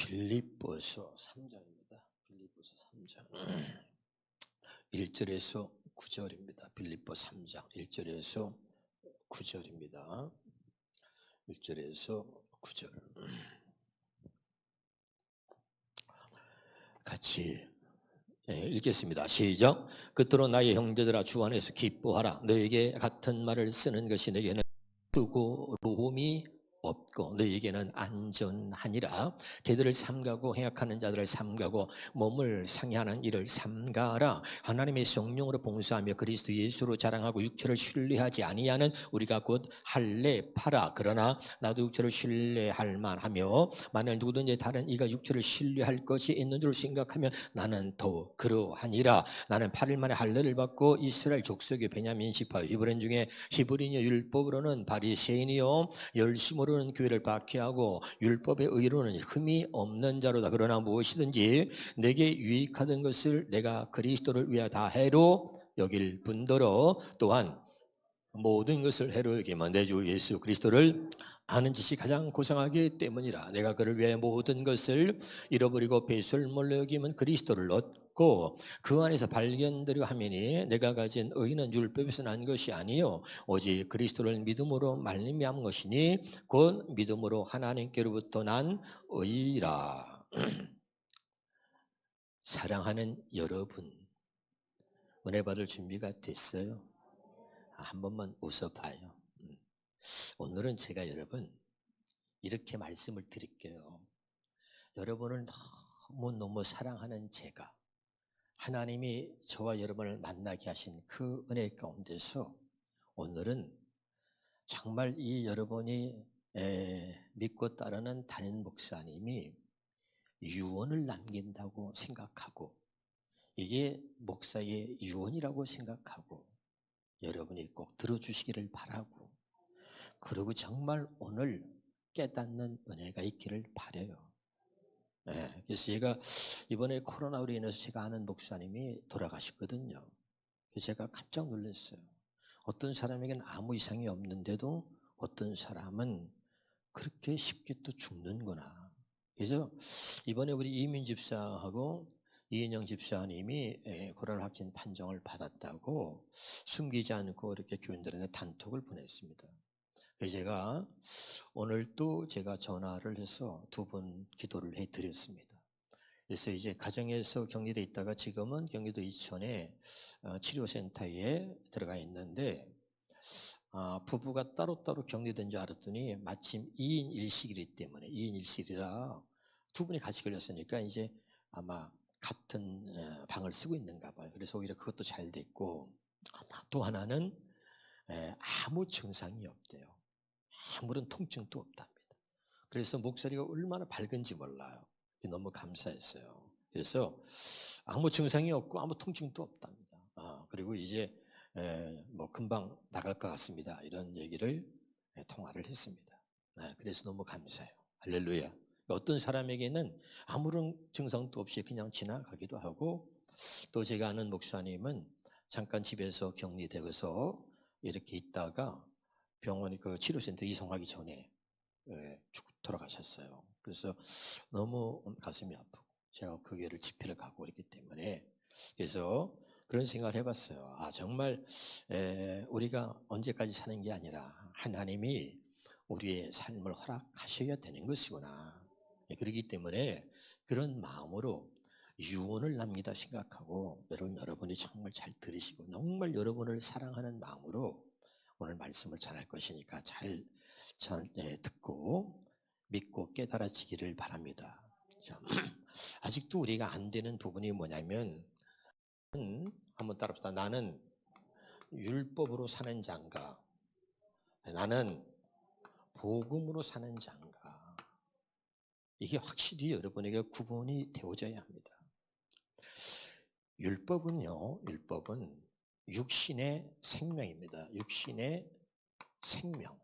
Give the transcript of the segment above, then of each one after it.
빌립보서 3장입니다. 빌립보서 3장 1절에서 9절입니다. 빌립보 3장 1절에서 9절입니다. 1절에서 9절 같이 읽겠습니다. 시작. 그토록 나의 형제들아 주 안에서 기뻐하라. 너에게 같은 말을 쓰는 것이 내게는 수고로움이 없고 너에게는 안전하니라. 개들을 삼가고 행악하는 자들을 삼가고 몸을 상해하는 일을 삼가라. 하나님의 성령으로 봉사하며 그리스도 예수로 자랑하고 육체를 신뢰하지 아니하는 우리가 곧 할례파라. 그러나 나도 육체를 신뢰할 만하며 만일 누구든지 다른 이가 육체를 신뢰할 것이 있는 줄 생각하면 나는 더 그러하니라. 나는 8일 만에 할례를 받고 이스라엘 족속의 베냐민 지파 히브리인 중에 히브리인이요 율법으로는 바리새인이요 열심으로는 교회를 박해하고 율법의 의로는 흠이 없는 자로다. 그러나 무엇이든지 내게 유익하던 것을 내가 그리스도를 위하여 다 해로 여길 뿐더러 또한 모든 것을 해로 여기면 내 주 예수 그리스도를 아는 짓이 가장 고상하기 때문이라. 내가 그를 위하여 모든 것을 잃어버리고 배설물로 여기면 그리스도를 얻고 그 안에서 발견되려 하매니 내가 가진 의는 율법에서 난 것이 아니요 오직 그리스도를 믿음으로 말미암은 것이니 곧 믿음으로 하나님께로부터 난 의라. 사랑하는 여러분, 은혜 받을 준비가 됐어요? 한 번만 웃어봐요. 오늘은 제가 여러분 이렇게 말씀을 드릴게요. 여러분을 너무너무 사랑하는 제가 하나님이 저와 여러분을 만나게 하신 그 은혜 가운데서 오늘은 정말 이 여러분이 믿고 따르는 담임 목사님이 유언을 남긴다고 생각하고 이게 목사의 유언이라고 생각하고 여러분이 꼭 들어주시기를 바라고 그리고 정말 오늘 깨닫는 은혜가 있기를 바라요. 그래서 제가 이번에 코로나로 인해서 제가 아는 목사님이 돌아가셨거든요. 그래서 제가 깜짝 놀랐어요. 어떤 사람에게는 아무 이상이 없는데도 어떤 사람은 그렇게 쉽게 또 죽는구나. 그래서 이번에 우리 이민 집사하고 이인영 집사님이 코로나 확진 판정을 받았다고 숨기지 않고 이렇게 교인들한테 단톡을 보냈습니다. 그래서 제가 오늘 또 제가 전화를 해서 두 번 기도를 해드렸습니다. 그래서 이제 가정에서 격리돼 있다가 지금은 경기도 이천에 치료센터에 들어가 있는데 부부가 따로따로 격리된 줄 알았더니 마침 2인 1실이기 때문에 2인 1실이라 두 분이 같이 걸렸으니까 이제 아마 같은 방을 쓰고 있는가 봐요. 그래서 오히려 그것도 잘 됐고 또 하나는 아무 증상이 없대요. 아무런 통증도 없답니다. 그래서 목소리가 얼마나 밝은지 몰라요. 너무 감사했어요. 그래서 아무 증상이 없고 아무 통증도 없답니다. 그리고 이제 뭐 금방 나갈 것 같습니다. 이런 얘기를 통화를 했습니다. 그래서 너무 감사해요. 할렐루야. 어떤 사람에게는 아무런 증상도 없이 그냥 지나가기도 하고 또 제가 아는 목사님은 잠깐 집에서 격리되어서 이렇게 있다가 병원이 그 치료센터 이송하기 전에 돌아가셨어요. 그래서 너무 가슴이 아프고 제가 그 교회를 집회를 가고 그랬기 때문에 그래서 그런 생각을 해봤어요. 정말 우리가 언제까지 사는 게 아니라 하나님이 우리의 삶을 허락하셔야 되는 것이구나. 그렇기 때문에 그런 마음으로 유언을 남기다 생각하고 여러분이 정말 잘 들으시고 정말 여러분을 사랑하는 마음으로 오늘 말씀을 전할 것이니까 잘 듣고 믿고 깨달아지기를 바랍니다. 자, 아직도 우리가 안 되는 부분이 뭐냐면 한번 따라합시다. 나는 율법으로 사는 자인가 나는 복음으로 사는 자인가 이게 확실히 여러분에게 구분이 되어져야 합니다. 율법은 육신의 생명입니다. 육신의 생명.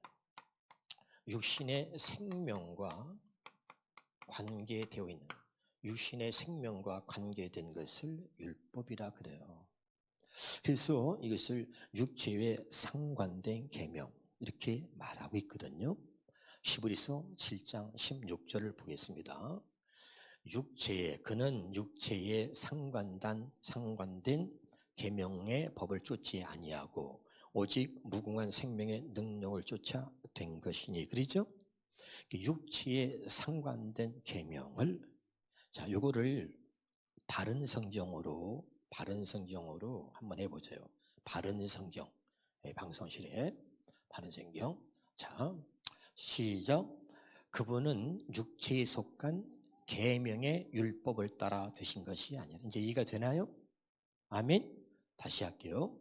육신의 생명과 관계되어 있는 육신의 생명과 관계된 것을 율법이라 그래요. 그래서 이것을 육체에 상관된 계명 이렇게 말하고 있거든요. 히브리서 7장 16절을 보겠습니다. 그는 육체에 상관된 계명의 법을 쫓지 아니하고 오직 무궁한 생명의 능력을 쫓아 된 것이니. 그러죠? 육체에 상관된 계명을, 자, 요거를 바른 성경으로 한번 해보세요. 바른 성경. 방송실에 바른 성경. 자, 시작. 그분은 육체에 속한 계명의 율법을 따라 되신 것이 아니라. 이제 이해가 되나요? 아멘. 다시 할게요.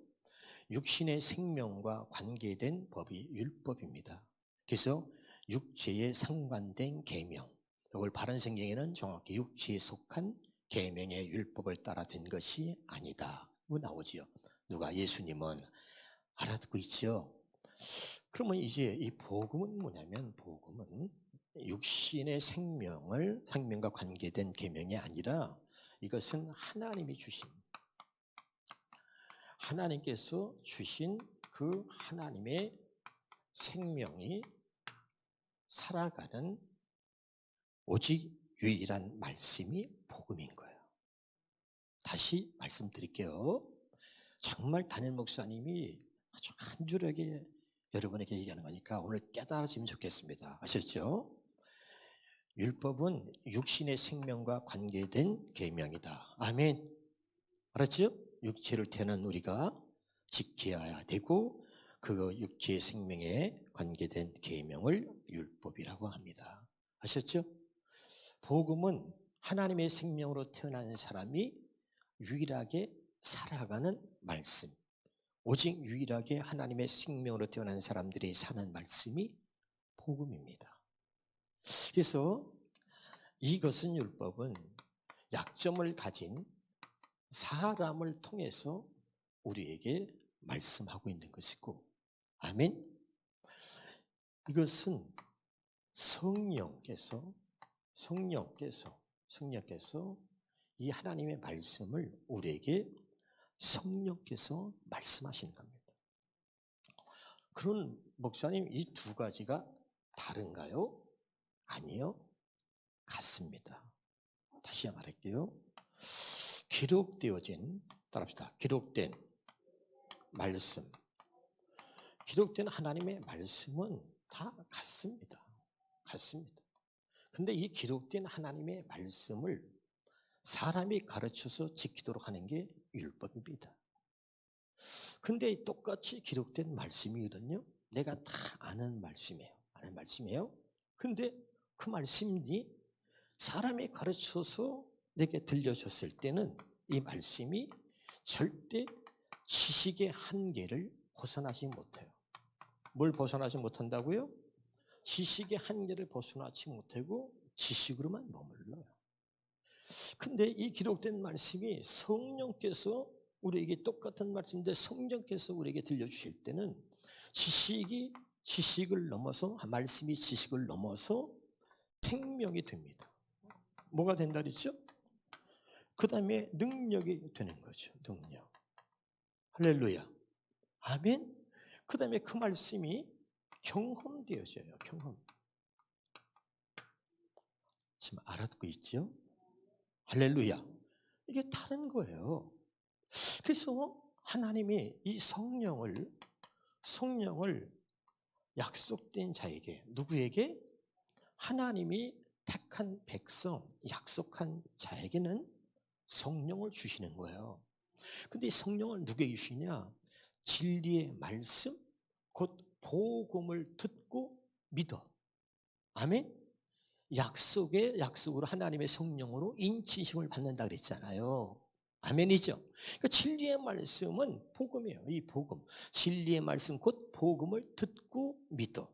육신의 생명과 관계된 법이 율법입니다. 그래서 육체에 상관된 계명, 이걸 바른 성경에는 정확히 육체에 속한 계명의 율법을 따라 된 것이 아니다. 뭐 나오지요. 누가? 예수님은. 알아듣고 있죠? 그러면 이제 이 복음은 뭐냐면, 복음은 육신의 생명과 관계된 계명이 아니라 이것은 하나님께서 주신 그 하나님의 생명이 살아가는 오직 유일한 말씀이 복음인 거예요. 다시 말씀드릴게요. 정말 담임 목사님이 아주 간절하게 여러분에게 얘기하는 거니까 오늘 깨달아지면 좋겠습니다. 아셨죠? 율법은 육신의 생명과 관계된 계명이다. 아멘. 알았죠? 육체를 태어난 우리가 지켜야 되고 그 육체의 생명에 관계된 계명을 율법이라고 합니다. 아셨죠? 복음은 하나님의 생명으로 태어난 사람이 유일하게 살아가는 말씀, 오직 유일하게 하나님의 생명으로 태어난 사람들이 사는 말씀이 복음입니다. 그래서 이것은, 율법은 약점을 가진 사람을 통해서 우리에게 말씀하고 있는 것이고, 아멘. 이것은 성령께서 이 하나님의 말씀을 우리에게 성령께서 말씀하시는 겁니다. 그런 목사님, 이 두 가지가 다른가요? 아니요, 같습니다. 다시 말할게요. 따라합시다. 기록된 말씀, 기록된 하나님의 말씀은 다 같습니다. 근데 이 기록된 하나님의 말씀을 사람이 가르쳐서 지키도록 하는 게 율법입니다. 근데 똑같이 기록된 말씀이거든요. 내가 다 아는 말씀이에요. 근데 그 말씀이 사람이 가르쳐서 내게 들려줬을 때는 이 말씀이 절대 지식의 한계를 벗어나지 못해요. 뭘 벗어나지 못한다고요? 지식의 한계를 벗어나지 못하고 지식으로만 머물러요. 근데 이 기록된 말씀이 성령께서 우리에게 똑같은 말씀인데 성령께서 우리에게 들려주실 때는 지식을 넘어서, 말씀이 지식을 넘어서 생명이 됩니다. 뭐가 된다 그랬죠? 그 다음에 능력이 되는 거죠. 능력. 할렐루야. 아멘. 그 다음에 그 말씀이 경험되어져요. 경험. 지금 알아듣고 있죠? 할렐루야. 이게 다른 거예요. 그래서 하나님이 이 성령을 약속된 자에게, 누구에게? 하나님이 택한 백성, 약속한 자에게는 성령을 주시는 거예요. 근데 이 성령을 누구에게 주시냐? 진리의 말씀, 곧 복음을 듣고 믿어. 아멘? 약속으로 하나님의 성령으로 인치심을 받는다 그랬잖아요. 아멘이죠? 그러니까 진리의 말씀은 복음이에요. 이 복음. 진리의 말씀, 곧 복음을 듣고 믿어.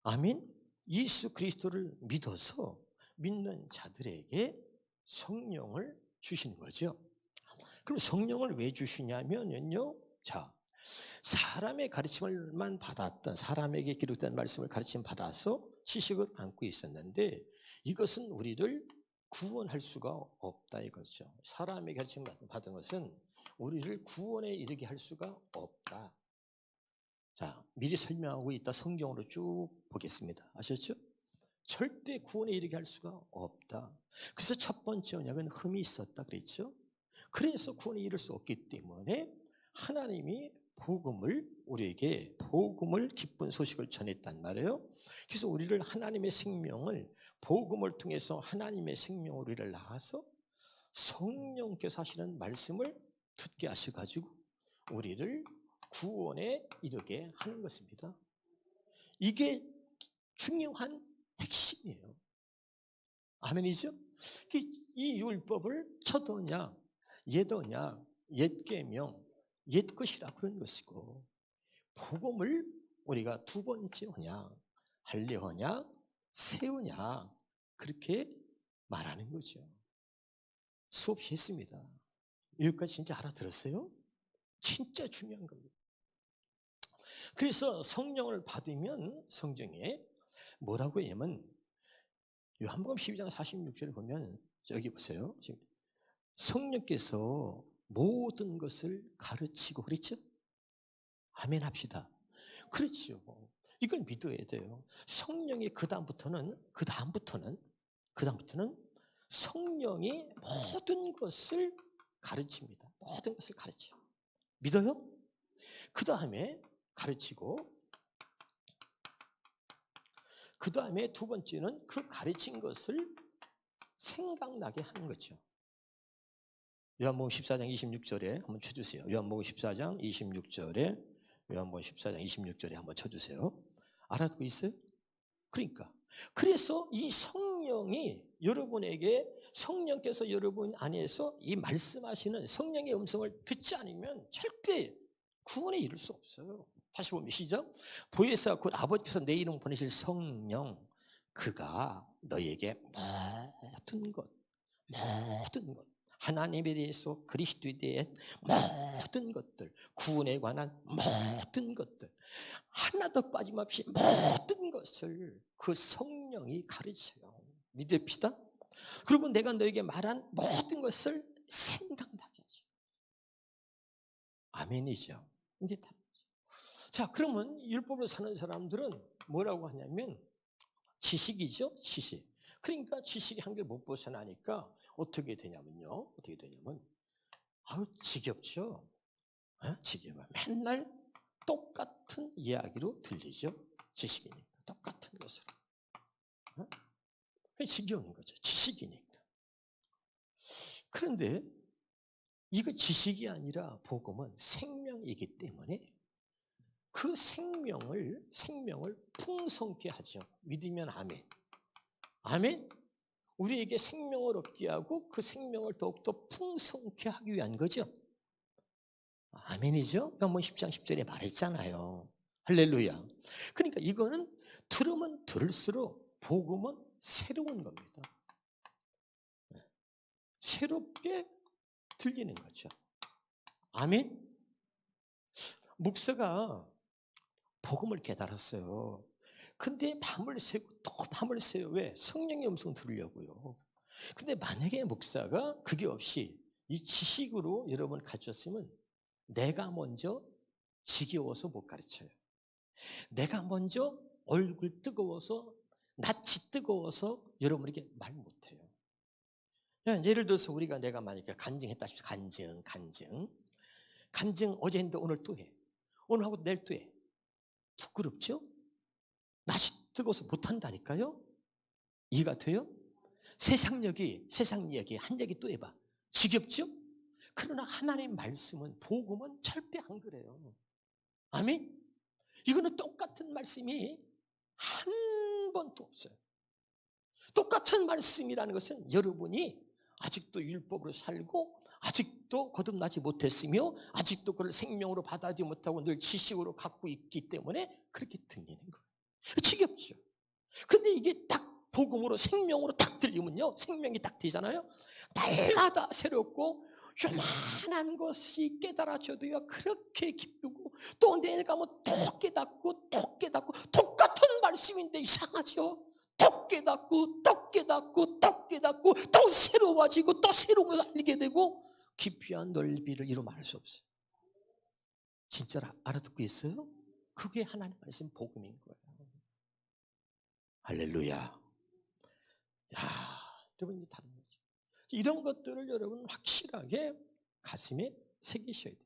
아멘? 예수 그리스도를 믿어서 믿는 자들에게 성령을 주시는 거죠. 그럼 성령을 왜 주시냐면요. 자, 사람의 가르침을만 받았던, 사람에게 기록된 말씀을 가르침 받아서 지식을 안고 있었는데 이것은 우리를 구원할 수가 없다 이거죠. 사람의 가르침 받은 것은 우리를 구원에 이르게 할 수가 없다. 자, 미리 설명하고 있다 성경으로 쭉 보겠습니다. 아셨죠? 절대 구원에 이르게 할 수가 없다. 그래서 첫 번째 언약은 흠이 있었다 그랬죠. 그래서 구원에 이를 수 없기 때문에 하나님이 우리에게 복음을, 기쁜 소식을 전했단 말이에요. 그래서 우리를 하나님의 생명을, 복음을 통해서 하나님의 생명으로 우리를 낳아서 성령께서 하시는 말씀을 듣게 하셔가지고 우리를 구원에 이르게 하는 것입니다. 이게 중요한 핵심이에요. 아멘이죠? 이 율법을 첫 언약, 옛 언약, 옛 계명, 옛 것이라 그런 것이고, 복음을 우리가 두 번째 언약, 할례 언약, 새 언약, 그렇게 말하는 거죠. 수없이 했습니다. 여기까지 진짜 알아들었어요? 진짜 중요한 겁니다. 그래서 성령을 받으면 성경에 뭐라고 하냐면, 요한복음 12장 46절을 보면 여기 보세요. 지금 성령께서 모든 것을 가르치고 그랬죠? 아멘 합시다. 그렇죠. 이걸 믿어야 돼요. 성령이 그 다음부터는 성령이 모든 것을 가르칩니다. 모든 것을 가르쳐. 믿어요? 그 다음에 가르치고, 그 다음에 두 번째는 그 가르친 것을 생각나게 하는 거죠. 요한복음 14장 26절에 한번 쳐주세요. 요한복음 14장 26절에 한번 쳐주세요. 알아듣고 있어요? 그러니까 그래서 이 성령이 여러분에게, 성령께서 여러분 안에서 이 말씀하시는 성령의 음성을 듣지 않으면 절대 구원에 이를 수 없어요. 다시 보면 시작. 보혜사 곧 아버지께서 내 이름 보내실 성령, 그가 너에게 모든 것 하나님에 대해서, 그리스도에 대한 모든 것들, 구원에 관한 모든 것들, 하나도 빠짐없이 모든 것을 그 성령이 가르쳐요. 믿읍시다. 그리고 내가 너에게 말한 모든 것을 생각나게 하죠. 아멘이죠. 이게 다. 자, 그러면 율법을 사는 사람들은 뭐라고 하냐면 지식이죠, 지식. 그러니까 지식이 한결 못 벗어나니까 어떻게 되냐면 아유 지겹죠. 지겨워. 맨날 똑같은 이야기로 들리죠. 지식이니까 똑같은 것으로. 지겨운 거죠. 지식이니까. 그런데 이거 지식이 아니라 복음은 생명이기 때문에 그 생명을 풍성케 하죠. 믿으면 아멘. 아멘. 우리에게 생명을 얻게 하고 그 생명을 더욱더 풍성케 하기 위한 거죠. 아멘이죠? 요한복음 10장 10절에 말했잖아요. 할렐루야. 그러니까 이거는 들으면 들을수록 복음은 새로운 겁니다. 새롭게 들리는 거죠. 아멘. 목사가 복음을 깨달았어요. 근데 밤을 새고 또 밤을 새요. 왜? 성령의 음성 들으려고요. 근데 만약에 목사가 그게 없이 이 지식으로 여러분 가르쳤으면 내가 먼저 지겨워서 못 가르쳐요. 내가 먼저 얼굴 뜨거워서, 낯이 뜨거워서 여러분에게 말 못해요. 예를 들어서 내가 만약에 간증했다 싶어. 간증 어제 했는데 오늘 또 해. 오늘 하고 내일 또 해. 부끄럽죠? 낯이 뜨거워서 못한다니까요? 이해가 돼요? 세상 이야기 한 얘기 또 해봐. 지겹죠? 그러나 하나님 말씀은, 복음은 절대 안 그래요. 아멘? 이거는 똑같은 말씀이 한 번도 없어요. 똑같은 말씀이라는 것은 여러분이 아직도 율법으로 살고 아직도 거듭나지 못했으며 아직도 그걸 생명으로 받아들이지 못하고 늘 지식으로 갖고 있기 때문에 그렇게 들리는 거예요. 지겹죠? 근데 이게 딱 복음으로, 생명으로 딱 들리면요, 생명이 딱 되잖아요. 날마다 새롭고 요만한 것이 깨달아져도요 그렇게 기쁘고, 또 내일 가면 또 깨닫고 똑같은 말씀인데 이상하죠? 또 깨닫고 또 새로워지고 또 새로운 걸 알게 되고, 깊이와 넓이를 이루 말할 수 없어요. 진짜로 알아듣고 있어요? 그게 하나님 말씀 복음인 거예요. 할렐루야. 여러분, 이게 다른 거죠. 이런 것들을 여러분 확실하게 가슴에 새기셔야 돼요.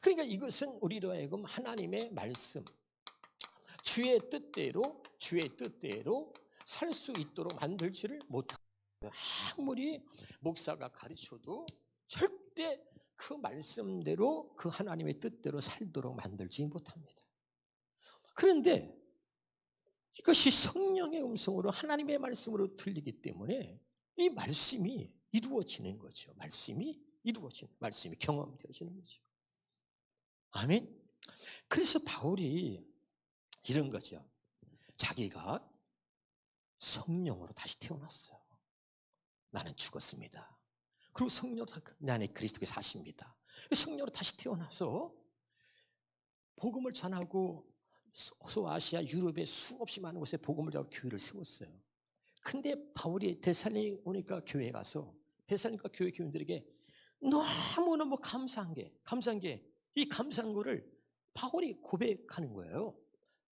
그러니까 이것은 우리로 하여금 하나님의 말씀, 주의 뜻대로 살 수 있도록 만들지를 못합니다. 아무리 목사가 가르쳐도 절대 그 말씀대로, 그 하나님의 뜻대로 살도록 만들지 못합니다. 그런데 이것이 성령의 음성으로, 하나님의 말씀으로 들리기 때문에 이 말씀이 이루어지는 거죠. 말씀이 경험되어지는 거죠. 아멘. 그래서 바울이 이런 거죠. 자기가 성령으로 다시 태어났어요. 나는 죽었습니다. 그리고 성령으로 내 안에 그리스도께서 사십니다. 성령으로 다시 태어나서 복음을 전하고 소아시아, 유럽의 수없이 많은 곳에 복음을 전하고 교회를 세웠어요. 근데 바울이 데살로니가 교회에 가서 데살로니가 교회 교인들에게 너무너무 감사한 게 이 감사한 거를 바울이 고백하는 거예요.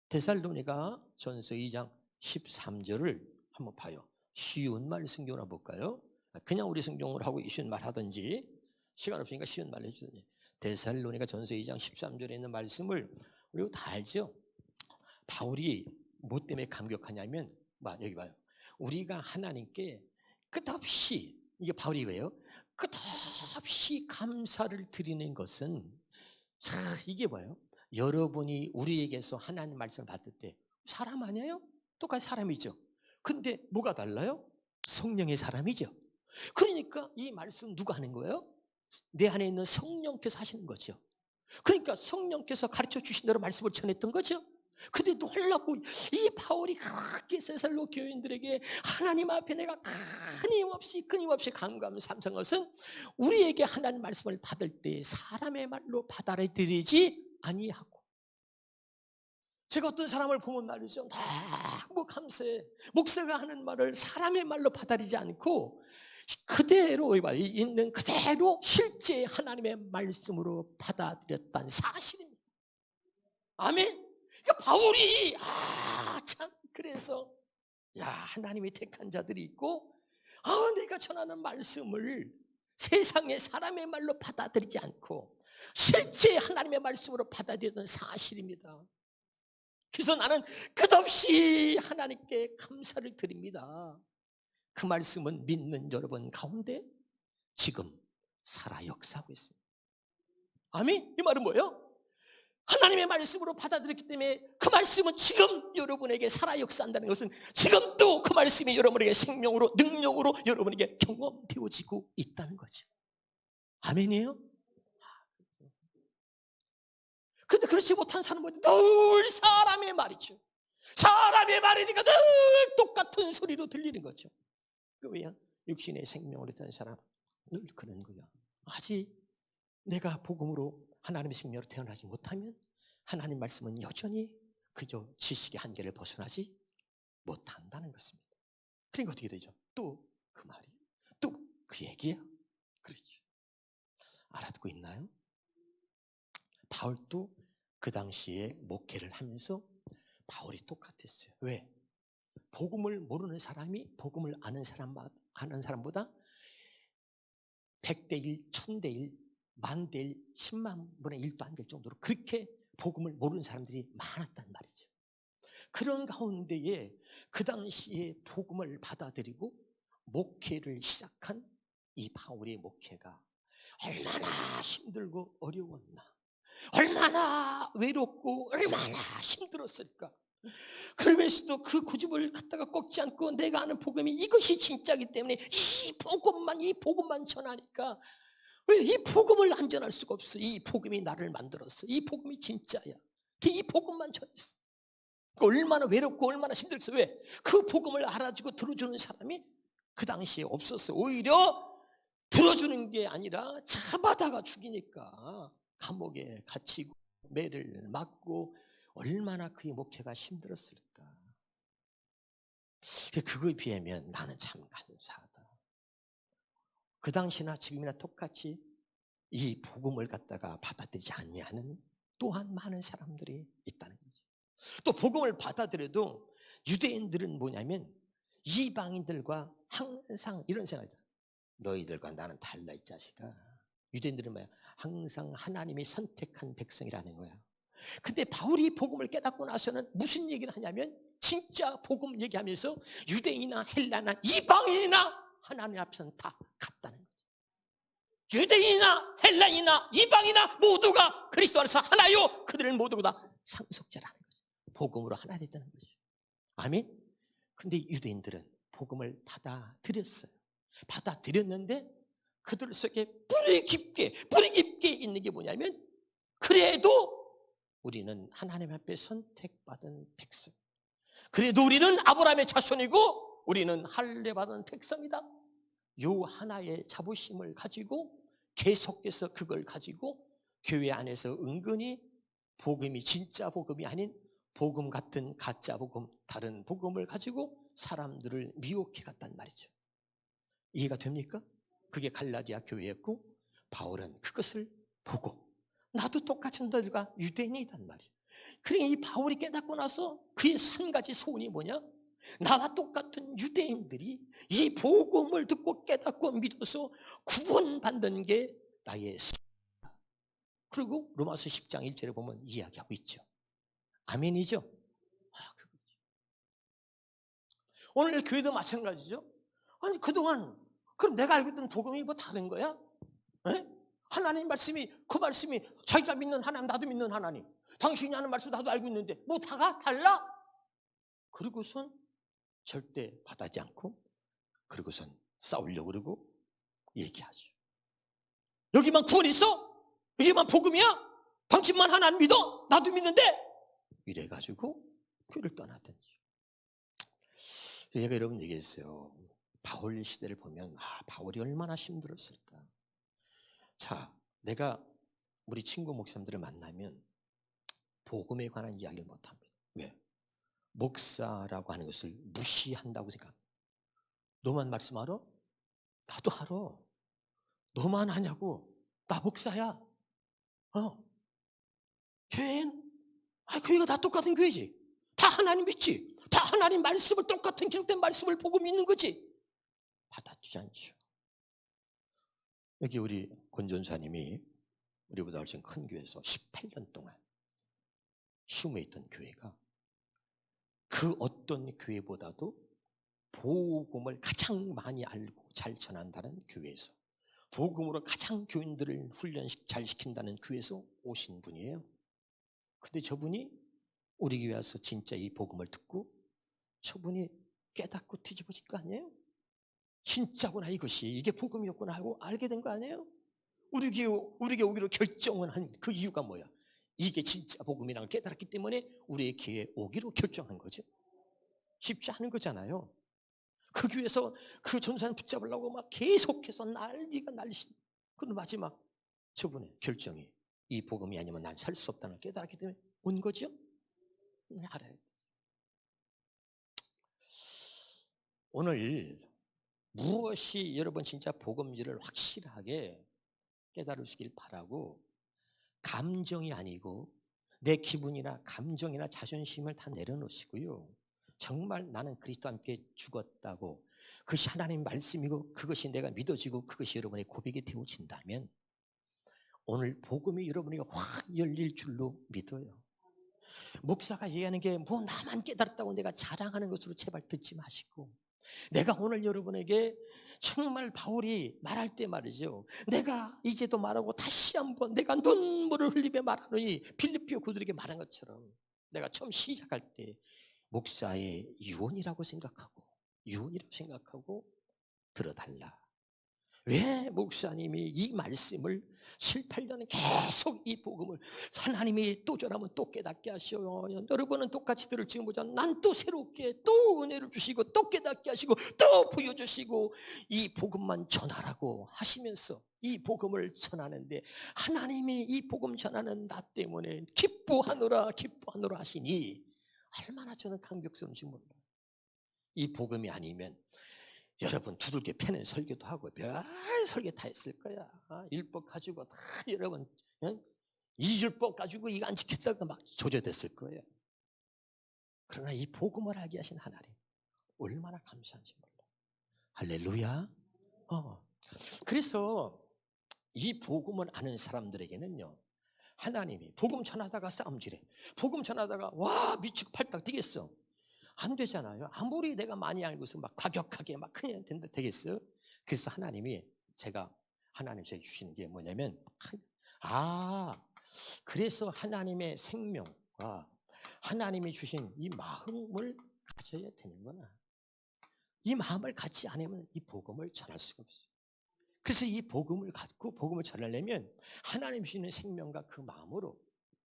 데살로니가 전서 2장 13절을 한번 봐요. 쉬운 말 성경을 한번 볼까요? 그냥 우리 성경으로 하고 쉬운 말 하든지, 시간 없으니까 쉬운 말 해주든지. 데살로니가 전서 2장 13절에 있는 말씀을 우리가 다 알죠? 바울이 뭐 때문에 감격하냐면, 여기 봐요. 우리가 하나님께 끝없이, 이게 바울이 이거예요. 끝없이 감사를 드리는 것은, 이게 뭐예요? 여러분이 우리에게서 하나님 말씀을 받을 때 사람 아니에요? 똑같이 사람이죠. 근데 뭐가 달라요? 성령의 사람이죠. 그러니까 이 말씀 누가 하는 거예요? 내 안에 있는 성령께서 하시는 거죠. 그러니까 성령께서 가르쳐 주신 대로 말씀을 전했던 거죠. 근데 놀랍고 이 바울이 그렇게 데살로 교인들에게 하나님 앞에 내가 끊임없이 간구하며 삼선 것은, 우리에게 하나님 말씀을 받을 때 사람의 말로 받아들이지 아니하고, 제가 어떤 사람을 보면 말이죠, 너무 감사해. 목사가 하는 말을 사람의 말로 받아들이지 않고 그대로 있는 그대로 실제 하나님의 말씀으로 받아들였다는 사실입니다. 아멘. 그러니까 바울이 참, 그래서 하나님의 택한 자들이 있고, 내가 전하는 말씀을 세상의 사람의 말로 받아들이지 않고 실제 하나님의 말씀으로 받아들였던 사실입니다. 그래서 나는 끝없이 하나님께 감사를 드립니다. 그 말씀은 믿는 여러분 가운데 지금 살아 역사하고 있습니다. 아멘. 이 말은 뭐예요? 하나님의 말씀으로 받아들였기 때문에 그 말씀은 지금 여러분에게 살아 역사한다는 것은 지금도 그 말씀이 여러분에게 생명으로, 능력으로 여러분에게 경험되어지고 있다는 거죠. 아멘이에요? 근데 그렇지 못한 사람은 늘 사람의 말이죠. 사람의 말이니까 늘 똑같은 소리로 들리는 거죠. 왜요? 육신의 생명으로 된 사람 늘 그런 거야. 아직 내가 복음으로 하나님의 생명으로 태어나지 못하면 하나님 말씀은 여전히 그저 지식의 한계를 벗어나지 못한다는 것입니다. 그러니까 어떻게 되죠? 또 그 말이, 또 그 얘기야. 그렇죠. 알아듣고 있나요? 바울도 그 당시에 목회를 하면서 바울이 똑같았어요. 왜? 복음을 모르는 사람이 복음을 아는 사람보다 100대 1, 1000대 1, 만대 1, 10만 분의 1도 안 될 정도로 그렇게 복음을 모르는 사람들이 많았단 말이죠. 그런 가운데에 그 당시에 복음을 받아들이고 목회를 시작한 이 바울의 목회가 얼마나 힘들고 어려웠나, 얼마나 외롭고 얼마나 힘들었을까. 그러면서도 그 고집을 갖다가 꺾지 않고 내가 아는 복음이 이것이 진짜이기 때문에 이 복음만 전하니까, 왜 이 복음을 안 전할 수가 없어. 이 복음이 나를 만들었어. 이 복음이 진짜야. 이 복음만 전했어. 얼마나 외롭고 얼마나 힘들었어. 왜? 그 복음을 알아주고 들어주는 사람이 그 당시에 없었어. 오히려 들어주는 게 아니라 잡아다가 죽이니까 감옥에 갇히고 매를 맞고 얼마나 그의 목회가 힘들었을까. 그거에 비하면 나는 참 감사하다. 그 당시나 지금이나 똑같이 이 복음을 갖다가 받아들이지 않냐는 또한 많은 사람들이 있다는 거죠. 또 복음을 받아들여도 유대인들은 뭐냐면 이방인들과 항상 이런 생각이 들어요. 너희들과 나는 달라 이 자식아. 유대인들은 뭐야? 항상 하나님이 선택한 백성이라는 거야. 근데 바울이 복음을 깨닫고 나서는 무슨 얘기를 하냐면 진짜 복음 얘기하면서 유대인이나 헬라나 이방인이나 하나님 앞에서는 다 같다는 거죠. 유대인이나 헬라인이나 이방이나 모두가 그리스도 안에서 하나요. 그들은 모두가 다 상속자라는 거죠. 복음으로 하나 됐다는 거죠. 아멘. 근데 유대인들은 복음을 받아들였어요. 받아들였는데 그들 속에 뿌리 깊게 있는 게 뭐냐면 그래도 우리는 하나님 앞에 선택받은 백성. 그래도 우리는 아브라함의 자손이고 우리는 할례받은 백성이다. 요 하나의 자부심을 가지고 계속해서 그걸 가지고 교회 안에서 은근히 복음이 진짜 복음이 아닌 복음 같은 가짜 복음, 다른 복음을 가지고 사람들을 미혹해 갔단 말이죠. 이해가 됩니까? 그게 갈라디아 교회였고 바울은 그것을 보고 나도 똑같이 너희들과 유대인이단 말이에요. 그러니까 이 바울이 깨닫고 나서 그의 한 가지 소원이 뭐냐? 나와 똑같은 유대인들이 이 복음을 듣고 깨닫고 믿어서 구원받는 게 나의 소원이다. 그리고 로마서 10장 1절에 보면 이야기하고 있죠. 아멘이죠? 그거죠. 오늘 교회도 마찬가지죠. 아니 그동안 그럼 내가 알고 있던 복음이 뭐 다른 거야? 에? 하나님 말씀이 그 말씀이 자기가 믿는 하나님 나도 믿는 하나님 당신이 하는 말씀 나도 알고 있는데 뭐 다가 달라? 그러고선 절대 받아지 않고 그러고선 싸우려고 그러고 얘기하죠. 여기만 구원 있어? 여기만 복음이야? 당신만 하나님 믿어? 나도 믿는데? 이래가지고 교회를 떠났던지. 제가 여러분 얘기했어요. 바울 시대를 보면 바울이 얼마나 힘들었을까. 자, 내가 우리 친구 목사님들을 만나면 복음에 관한 이야기를 못합니다. 왜? 목사라고 하는 것을 무시한다고 생각합니다. 너만 말씀 알아? 나도 알아. 너만 하냐고? 나 목사야. 교회가 다 똑같은 교회지. 다 하나님 믿지. 다 하나님 말씀을 똑같은 기록된 말씀을 보고 믿는 거지. 받아주지 않죠. 여기 우리 권 전사님이 우리보다 훨씬 큰 교회에서 18년 동안 흉에 있던 교회가 그 어떤 교회보다도 복음을 가장 많이 알고 잘 전한다는 교회에서 복음으로 가장 교인들을 훈련 잘 시킨다는 교회에서 오신 분이에요. 근데 저분이 우리 교회 와서 진짜 이 복음을 듣고 저분이 깨닫고 뒤집어질 거 아니에요? 진짜구나 이것이 이게 복음이었구나 하고 알게 된 거 아니에요? 우리 교회 오기로 결정을 한 그 이유가 뭐야? 이게 진짜 복음이라는 걸 깨달았기 때문에 우리의 교회에 오기로 결정한 거죠. 쉽지 않은 거잖아요. 그 교회에서 그 전사님 붙잡으려고 막 계속해서 난리가 날리신 그 마지막 저분의 결정이 이 복음이 아니면 난 살 수 없다는 걸 깨달았기 때문에 온 거죠. 알아야 돼. 오늘 무엇이 여러분 진짜 복음지를 확실하게 깨달으시길 바라고 감정이 아니고 내 기분이나 감정이나 자존심을 다 내려놓으시고요. 정말 나는 그리스도와 함께 죽었다고 그것이 하나님 말씀이고 그것이 내가 믿어지고 그것이 여러분의 고백이 되어진다면 오늘 복음이 여러분에게 확 열릴 줄로 믿어요. 목사가 얘기하는 게 뭐 나만 깨달았다고 내가 자랑하는 것으로 제발 듣지 마시고 내가 오늘 여러분에게 정말 바울이 말할 때 말이죠. 내가 이제도 말하고 다시 한번 내가 눈물을 흘리며 말하노니 빌립보 그들에게 말한 것처럼 내가 처음 시작할 때 목사의 유언이라고 생각하고 들어달라. 왜 목사님이 이 말씀을 7, 8년 계속 이 복음을 하나님이 또 전하면 또 깨닫게 하시오. 여러분은 똑같이 들을지 모자 난 또 새롭게 또 은혜를 주시고 또 깨닫게 하시고 또 보여주시고 이 복음만 전하라고 하시면서 이 복음을 전하는데 하나님이 이 복음 전하는 나 때문에 기뻐하노라 하시니 얼마나 저는 감격스러운지 몰라요. 이 복음이 아니면 여러분 두들겨 패는 설교도 하고 별 설교 다 했을 거야. 율법 가지고 다 여러분 이 율법 가지고 이거 안 지켰다가 막 조져댔을 거예요. 그러나 이 복음을 알게 하신 하나님 얼마나 감사한지 몰라. 할렐루야. 그래서 이 복음을 아는 사람들에게는요, 하나님이 복음 전하다가 싸움질해. 복음 전하다가 와 미치고 팔딱 뛰겠어. 안 되잖아요. 아무리 내가 많이 알고서 막 과격하게 막 그냥 된다 되겠어요? 그래서 하나님 제게 주시는 게 뭐냐면, 그래서 하나님의 생명과 하나님이 주신 이 마음을 가져야 되는구나. 이 마음을 갖지 않으면 이 복음을 전할 수가 없어요. 그래서 이 복음을 갖고 복음을 전하려면 하나님 주시는 생명과 그 마음으로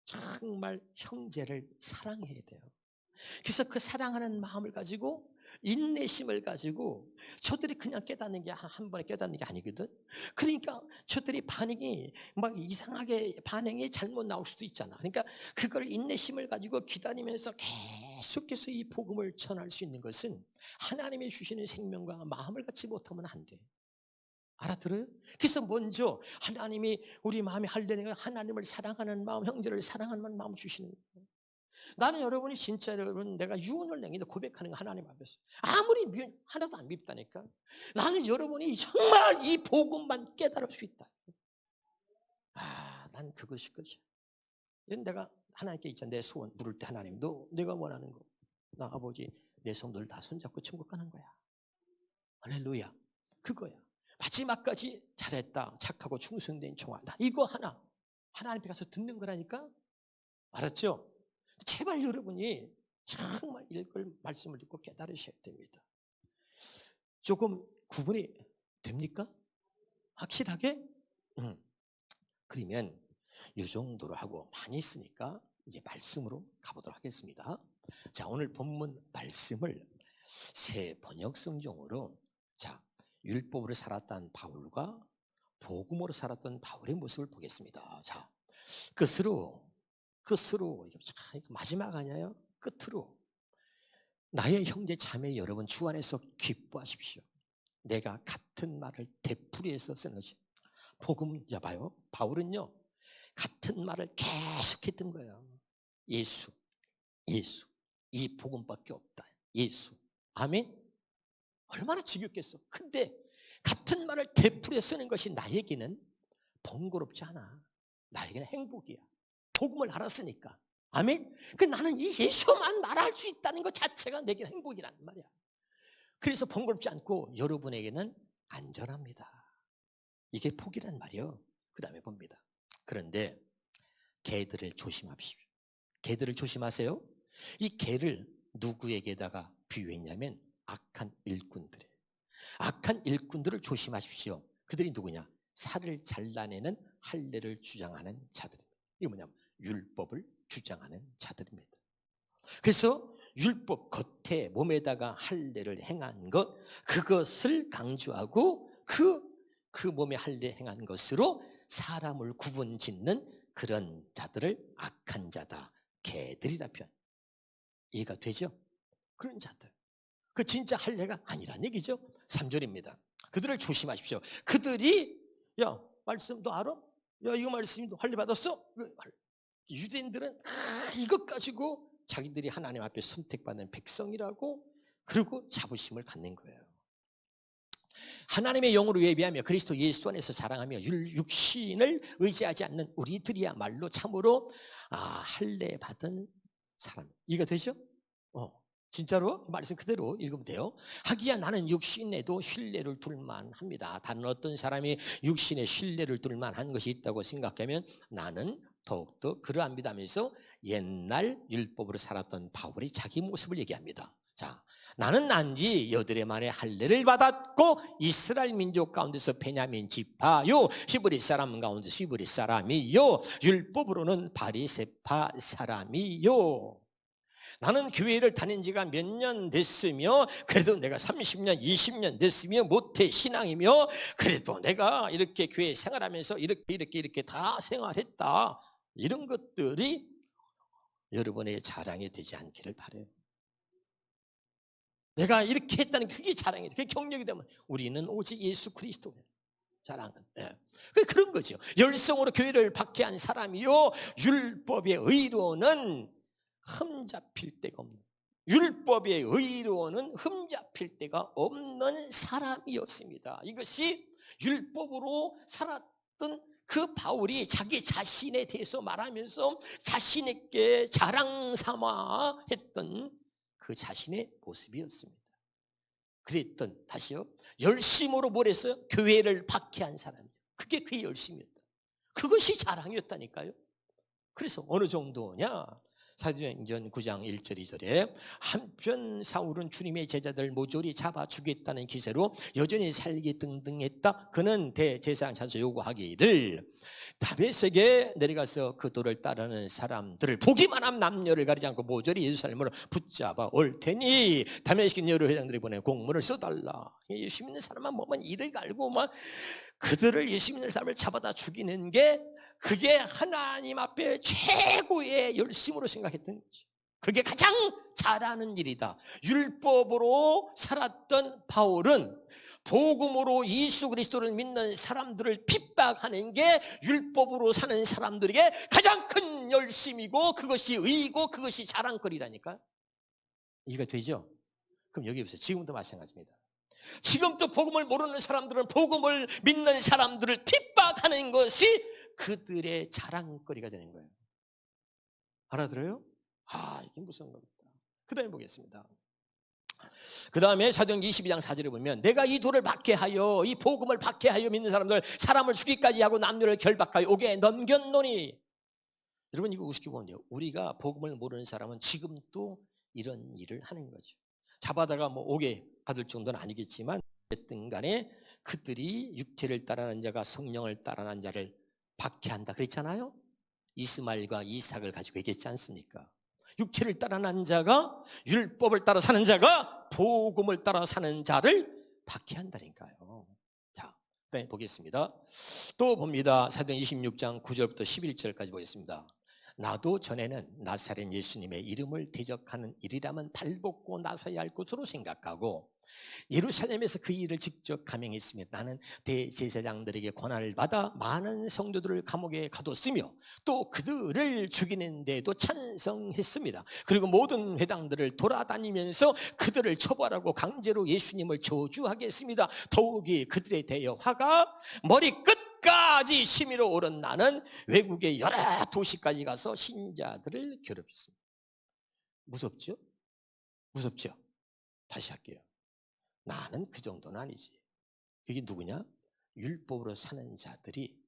정말 형제를 사랑해야 돼요. 그래서 그 사랑하는 마음을 가지고 인내심을 가지고 저들이 그냥 깨닫는 게 한 번에 깨닫는 게 아니거든. 그러니까 저들이 반응이 막 이상하게 반응이 잘못 나올 수도 있잖아. 그러니까 그걸 인내심을 가지고 기다리면서 계속해서 이 복음을 전할 수 있는 것은 하나님이 주시는 생명과 마음을 갖지 못하면 안 돼. 알아들어요? 그래서 먼저 하나님이 우리 마음에 할례는 하나님을 사랑하는 마음, 형제를 사랑하는 마음 주시는 거예요. 나는 여러분이 진짜 여러분 내가 유언을 남기는데 고백하는 거 하나님 앞에서 아무리 하나도 안 밉다니까. 나는 여러분이 정말 이 복음만 깨달을 수 있다. 난 그것이 끝이야. 내가 하나님께 있잖아. 내 소원 물을 때 하나님 너 내가 원하는 거 나 아버지 내 손들 다 손잡고 천국 가는 거야. 할렐루야. 그거야. 마지막까지 잘했다. 착하고 충성된 종아. 나 이거 하나님 앞에 가서 듣는 거라니까. 알았죠? 제발 여러분이 정말 이걸 말씀을 듣고 깨달으셔야 됩니다. 조금 구분이 됩니까? 확실하게? 그러면 이 정도로 하고 많이 있으니까 이제 말씀으로 가보도록 하겠습니다. 자, 오늘 본문 말씀을 새 번역 성경으로 율법으로 살았던 바울과 복음으로 살았던 바울의 모습을 보겠습니다. 자, 끝으로 마지막 아니에요? 끝으로 나의 형제 자매 여러분 주 안에서 기뻐하십시오. 내가 같은 말을 되풀이해서 쓰는 것이 복음. 봐요. 바울은요 같은 말을 계속했던 거예요. 예수 이 복음밖에 없다. 예수. 아멘. 얼마나 지겹겠어. 근데 같은 말을 되풀이해 쓰는 것이 나에게는 번거롭지 않아. 나에게는 행복이야. 복음을 알았으니까. 아멘. 나는 이 예수만 말할 수 있다는 것 자체가 내게는 행복이라는 말이야. 그래서 번거롭지 않고 여러분에게는 안전합니다. 이게 복이란 말이요. 그 다음에 봅니다. 그런데 개들을 조심하십시오. 개들을 조심하세요. 이 개를 누구에게다가 비유했냐면 악한 일꾼들이에요. 악한 일꾼들을 조심하십시오. 그들이 누구냐? 살을 잘라내는 할례를 주장하는 자들입니다. 이게 뭐냐면 율법을 주장하는 자들입니다. 그래서 율법 겉에 몸에다가 할례를 행한 것, 그것을 강조하고 그 몸에 할례 행한 것으로 사람을 구분짓는 그런 자들을 악한 자다, 개들이라 표현. 이해가 되죠? 그런 자들. 그 진짜 할례가 아니란 얘기죠. 3절입니다. 그들을 조심하십시오. 그들이 말씀도 알아? 이거 말씀도 할례 받았어? 유대인들은 이것 가지고 자기들이 하나님 앞에 선택받는 백성이라고 그리고 자부심을 갖는 거예요. 하나님의 영으로 예비하며 그리스도 예수 안에서 자랑하며 육신을 의지하지 않는 우리들이야말로 참으로 할례 받은 사람. 이해가 되죠? 진짜로 말씀 그대로 읽으면 돼요. 하기야 나는 육신에도 신뢰를 둘만 합니다. 다른 어떤 사람이 육신에 신뢰를 둘만 한 것이 있다고 생각하면 나는 더욱더 그러합니다 하면서 옛날 율법으로 살았던 바울이 자기 모습을 얘기합니다. 자, 나는 난지 여드레 만에 할례를 받았고 이스라엘 민족 가운데서 베냐민 지파요 히브리 사람 가운데서 히브리 사람이요 율법으로는 바리새파 사람이요. 나는 교회를 다닌 지가 몇 년 됐으며 그래도 내가 30년 20년 됐으며 모태 신앙이며 그래도 내가 이렇게 교회 생활하면서 이렇게 다 생활했다. 이런 것들이 여러분의 자랑이 되지 않기를 바라요. 내가 이렇게 했다는 그게 자랑이 돼. 그게 경력이 되면 우리는 오직 예수 그리스도예요. 자랑은. 그런 거죠. 열성으로 교회를 박해한 사람이요 율법의 의로는 흠잡힐 데가 없는. 율법의 의로는 흠잡힐 데가 없는 사람이었습니다. 이것이 율법으로 살았던 그 바울이 자기 자신에 대해서 말하면서 자신에게 자랑 삼아 했던 그 자신의 모습이었습니다. 그랬던, 다시요, 열심으로 뭘 했어요? 교회를 박해한 사람이죠. 그게 그의 열심이었다. 그것이 자랑이었다니까요. 그래서 어느 정도냐? 사도행전 9장 1절 2절에 한편 사울은 주님의 제자들 모조리 잡아 죽겠다는 기세로 여전히 살기 등등했다. 그는 대제사장 찾아 요구하기를 다메섹에 내려가서 그 도를 따르는 사람들을 보기만 한 남녀를 가리지 않고 모조리 예루살렘으로 붙잡아 올 테니 다메섹 여러 회장들이 보내 공문을 써달라. 예수 믿는 사람만 보면 이를 갈고 막 그들을 예수 믿는 사람을 잡아다 죽이는 게 그게 하나님 앞에 최고의 열심으로 생각했던 거지. 그게 가장 잘하는 일이다. 율법으로 살았던 바울은 복음으로 예수 그리스도를 믿는 사람들을 핍박하는 게 율법으로 사는 사람들에게 가장 큰 열심이고 그것이 의이고 그것이 자랑거리라니까. 이해가 되죠? 그럼 여기 보세요. 지금도 마찬가지입니다. 지금도 복음을 모르는 사람들은 복음을 믿는 사람들을 핍박하는 것이 그들의 자랑거리가 되는 거예요. 알아들어요? 이게 무서운 겁니다. 그 다음에 보겠습니다. 그 다음에 사도행전 22장 4절에 보면 내가 이 도를 박해하여 이 복음을 박해하여 믿는 사람들 사람을 죽이기까지 하고 남녀를 결박하여 옥에 넘겼노니. 여러분 이거 우습게 보면요, 우리가 복음을 모르는 사람은 지금도 이런 일을 하는 거죠. 잡아다가 뭐 옥에 가둘 정도는 아니겠지만 어쨌든 간에 그들이 육체를 따르는 자가 성령을 따르는 자를 박해한다 그랬잖아요. 이스마엘과 이삭을 가지고 얘기했지 않습니까? 육체를 따르는 자가, 율법을 따라 사는 자가 복음을 따라 사는 자를 박해한다니까요. 자, 네, 보겠습니다. 또 봅니다. 사도행전 26장 9절부터 11절까지 보겠습니다. 나도 전에는 나사렛 예수님의 이름을 대적하는 일이라면 발벗고 나서야 할 것으로 생각하고 예루살렘에서 그 일을 직접 감행했으며 나는 대제사장들에게 권한을 받아 많은 성도들을 감옥에 가뒀으며 또 그들을 죽이는 데도 찬성했습니다. 그리고 모든 회당들을 돌아다니면서 그들을 처벌하고 강제로 예수님을 저주하게 했습니다. 더욱이 그들에 대하여 화가 머리끝까지 심히로 오른 나는 외국의 여러 도시까지 가서 신자들을 괴롭혔습니다. 무섭죠? 무섭죠? 다시 할게요. 나는 그 정도는 아니지. 그게 누구냐? 율법으로 사는 자들이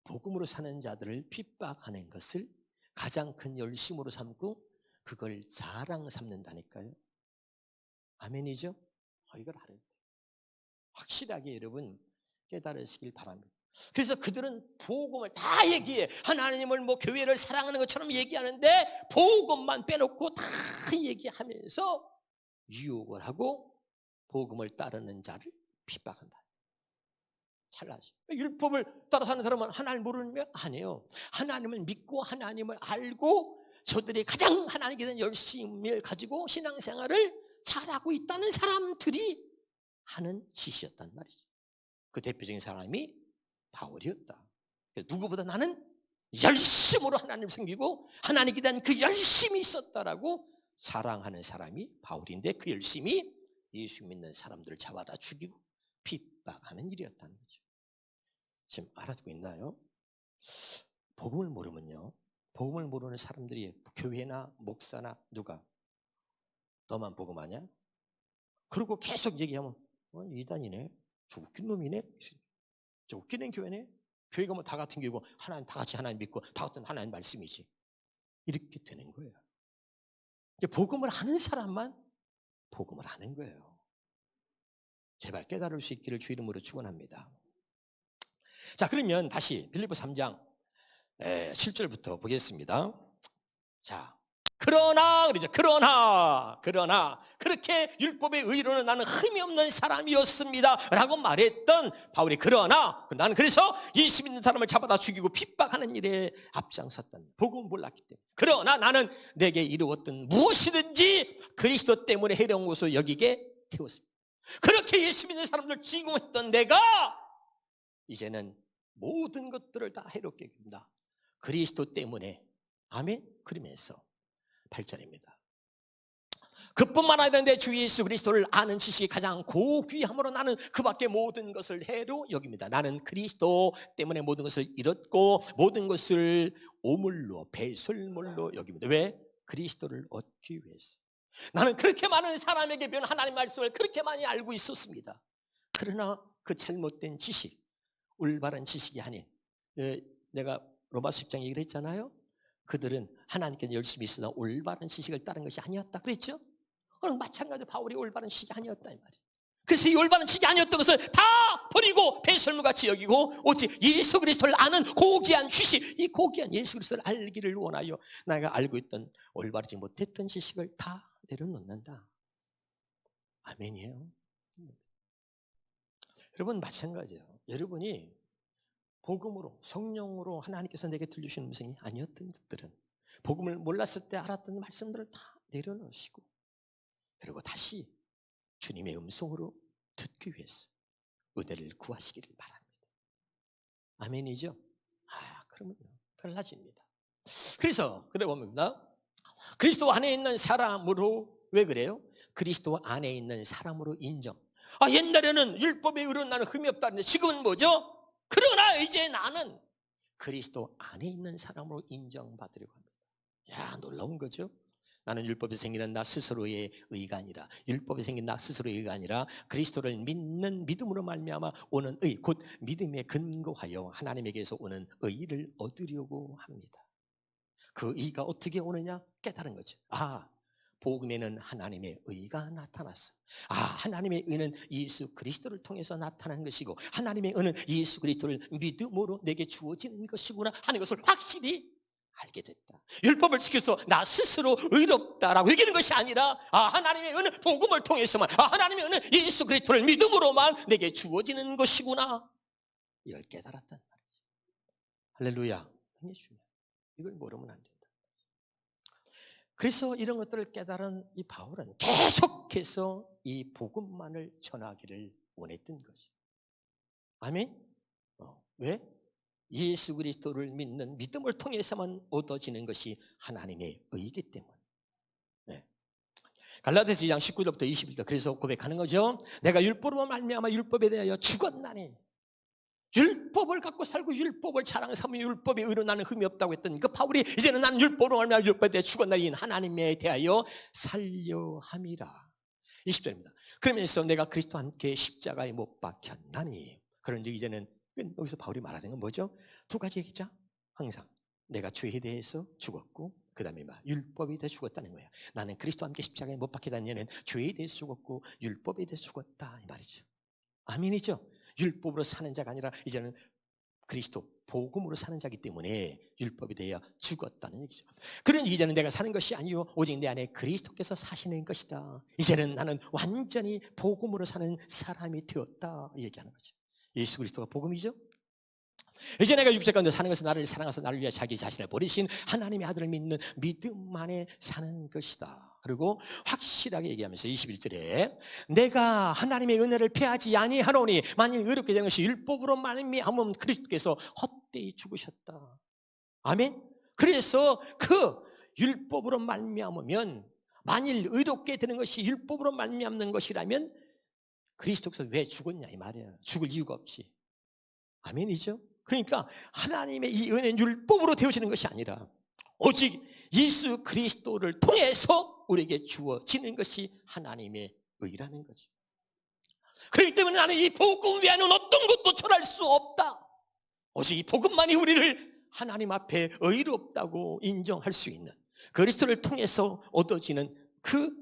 복음으로 사는 자들을 핍박하는 것을 가장 큰 열심으로 삼고 그걸 자랑 삼는다니까요. 아멘이죠? 이걸 알아야 돼요. 확실하게 여러분 깨달으시길 바랍니다. 그래서 그들은 복음을 다 얘기해. 하나님을 뭐 교회를 사랑하는 것처럼 얘기하는데 복음만 빼놓고 다 얘기하면서 유혹을 하고 복음을 따르는 자를 핍박한다. 찰나지. 율법을 따라 사는 사람은 하나님 모르는 게 아니에요. 하나님을 믿고 하나님을 알고 저들이 가장 하나님께 대한 열심을 가지고 신앙생활을 잘하고 있다는 사람들이 하는 짓이었단 말이죠. 그 대표적인 사람이 바울이었다. 누구보다 나는 열심으로 하나님을 섬기고 하나님께 대한 그 열심이 있었다라고 자랑하는 사람이 바울인데 그 열심이 예수 믿는 사람들을 잡아다 죽이고 핍박하는 일이었다는 거죠. 지금 알아듣고 있나요? 복음을 모르면요, 복음을 모르는 사람들이 교회나 목사나 누가 너만 복음하냐? 그리고 계속 얘기하면 이단이네, 저 웃긴 놈이네, 저 웃기는 교회네. 교회가 뭐 다 같은 교회고 하나님 다 같이 하나님 믿고 다 같은 하나님 말씀이지. 이렇게 되는 거예요. 복음을 아는 사람만 복음을 아는 거예요. 제발 깨달을 수 있기를 주 이름으로 축원합니다. 자, 그러면 다시 빌립보 3장 7절부터 보겠습니다. 자, 그러나 그러죠. 그러나 그렇게 율법의 의로는 나는 흠이 없는 사람이었습니다 라고 말했던 바울이 그러나 나는 그래서 예수 믿는 사람을 잡아다 죽이고 핍박하는 일에 앞장섰던 복음을 몰랐기 때문에 그러나 나는 내게 이루었던 무엇이든지 그리스도 때문에 해로운 것으로 여기게 되었습니다. 그렇게 예수 믿는 사람들 지공했던 내가 이제는 모든 것들을 다 해롭게 여깁니다. 그리스도 때문에. 아멘. 그러면서 8절입니다. 그뿐만 아니라 내 주 예수 그리스도를 아는 지식이 가장 고귀함으로 나는 그밖에 모든 것을 해로 여깁니다. 나는 그리스도 때문에 모든 것을 잃었고 모든 것을 오물로 배설물로 여깁니다. 왜? 그리스도를 얻기 위해서. 나는 그렇게 많은 사람에게 배운 하나님 말씀을 그렇게 많이 알고 있었습니다. 그러나 그 잘못된 지식, 올바른 지식이 아닌, 내가 로마서 10장 얘기를 했잖아요. 그들은 하나님께서 열심히 있으나 올바른 지식을 따른 것이 아니었다 그랬죠. 그럼 마찬가지로 바울이 올바른 지식이 아니었다 이 말이에요. 그래서 이 올바른 지식이 아니었던 것을 다 버리고 배설물같이 여기고 오직 예수 그리스도를 아는 고귀한 지식, 이 고귀한 예수 그리스도를 알기를 원하여 내가 알고 있던 올바르지 못했던 지식을 다 내려놓는다. 아멘이에요. 여러분 마찬가지예요. 여러분이 복음으로 성령으로 하나님께서 내게 들려주신 음성이 아니었던 것들은 복음을 몰랐을 때 알았던 말씀들을 다 내려놓으시고 그리고 다시 주님의 음성으로 듣기 위해서 은혜를 구하시기를 바랍니다. 아멘이죠? 그러면 달라집니다. 그래서 그래 봅니다. 그리스도 안에 있는 사람으로 왜 그래요? 그리스도 안에 있는 사람으로 인정. 옛날에는 율법에 의로 나는 흠이 없다는데 지금은 뭐죠? 그러나 이제 나는 그리스도 안에 있는 사람으로 인정받으려고 합니다. 놀라운 거죠? 나는 율법에 생기는 나 스스로의 의가 아니라 율법에 생긴 나 스스로의 의가 아니라 그리스도를 믿는 믿음으로 말미암아 오는 의, 곧 믿음에 근거하여 하나님에게서 오는 의를 얻으려고 합니다. 그 의가 어떻게 오느냐? 깨달은 거죠. 복음에는 하나님의 의가 나타났어. 하나님의 의는 예수 그리스도를 통해서 나타난 것이고 하나님의 의는 예수 그리스도를 믿음으로 내게 주어지는 것이구나 하는 것을 확실히 알게 됐다. 율법을 지켜서 나 스스로 의롭다라고 얘기하는 것이 아니라 하나님의 의는 복음을 통해서만, 하나님의 의는 예수 그리스도를 믿음으로만 내게 주어지는 것이구나, 이걸 깨달았단 말이지. 할렐루야. 이걸 모르면 안 된다. 그래서 이런 것들을 깨달은 이 바울은 계속해서 이 복음만을 전하기를 원했던 것이. 아멘. 왜? 예수 그리스도를 믿는 믿음을 통해서만 얻어지는 것이 하나님의 의이기 때문에. 갈라디아서 2장 19절부터 21절 그래서 고백하는 거죠. 내가 율법으로 말미암아 율법에 대하여 죽었나니. 율법을 갖고 살고 율법을 자랑 삼으며 율법에 의로 나는 흠이 없다고 했던 그 바울이 이제는 나는 율법으로 말미암아 율법에 대해 죽었나니 하나님에 대하여 살려 함이라. 20절입니다. 그러면서 내가 그리스도와 함께 십자가에 못 박혔나니. 그런즉 이제는 여기서 바울이 말하는 건 뭐죠? 두 가지 얘기죠. 항상 내가 죄에 대해서 죽었고 그 다음에 율법에 대해서 죽었다는 거예요. 나는 그리스도와 함께 십자가에 못 박히다는 얘는 죄에 대해서 죽었고 율법에 대해서 죽었다 이 말이죠. 아멘이죠. 율법으로 사는 자가 아니라 이제는 그리스도 복음으로 사는 자이기 때문에 율법에 대하여 죽었다는 얘기죠. 그러니 이제는 내가 사는 것이 아니요 오직 내 안에 그리스도께서 사시는 것이다. 이제는 나는 완전히 복음으로 사는 사람이 되었다 얘기하는 거죠. 예수 그리스도가 복음이죠. 이제 내가 육체 가운데 사는 것은 나를 사랑하사 나를 위해 자기 자신을 버리신 하나님의 아들을 믿는 믿음만에 사는 것이다. 그리고 확실하게 얘기하면서 21절에 내가 하나님의 은혜를 패하지 아니하노니 만일 의롭게 된 것이 율법으로 말미암음 그리스도께서 헛되이 죽으셨다. 아멘. 그래서 그 율법으로 말미암으면 만일 의롭게 되는 것이 율법으로 말미암는 것이라면 그리스도께서 왜 죽었냐 이 말이에요. 죽을 이유가 없이. 아멘이죠. 그러니까 하나님의 이 은혜는 율법으로 되어지는 것이 아니라 오직 예수 그리스도를 통해서 우리에게 주어지는 것이 하나님의 의라는 거죠. 그렇기 때문에 나는 이 복음 외에는 어떤 것도 전할 수 없다. 오직 이 복음만이 우리를 하나님 앞에 의롭다고 인정할 수 있는, 그리스도를 통해서 얻어지는 그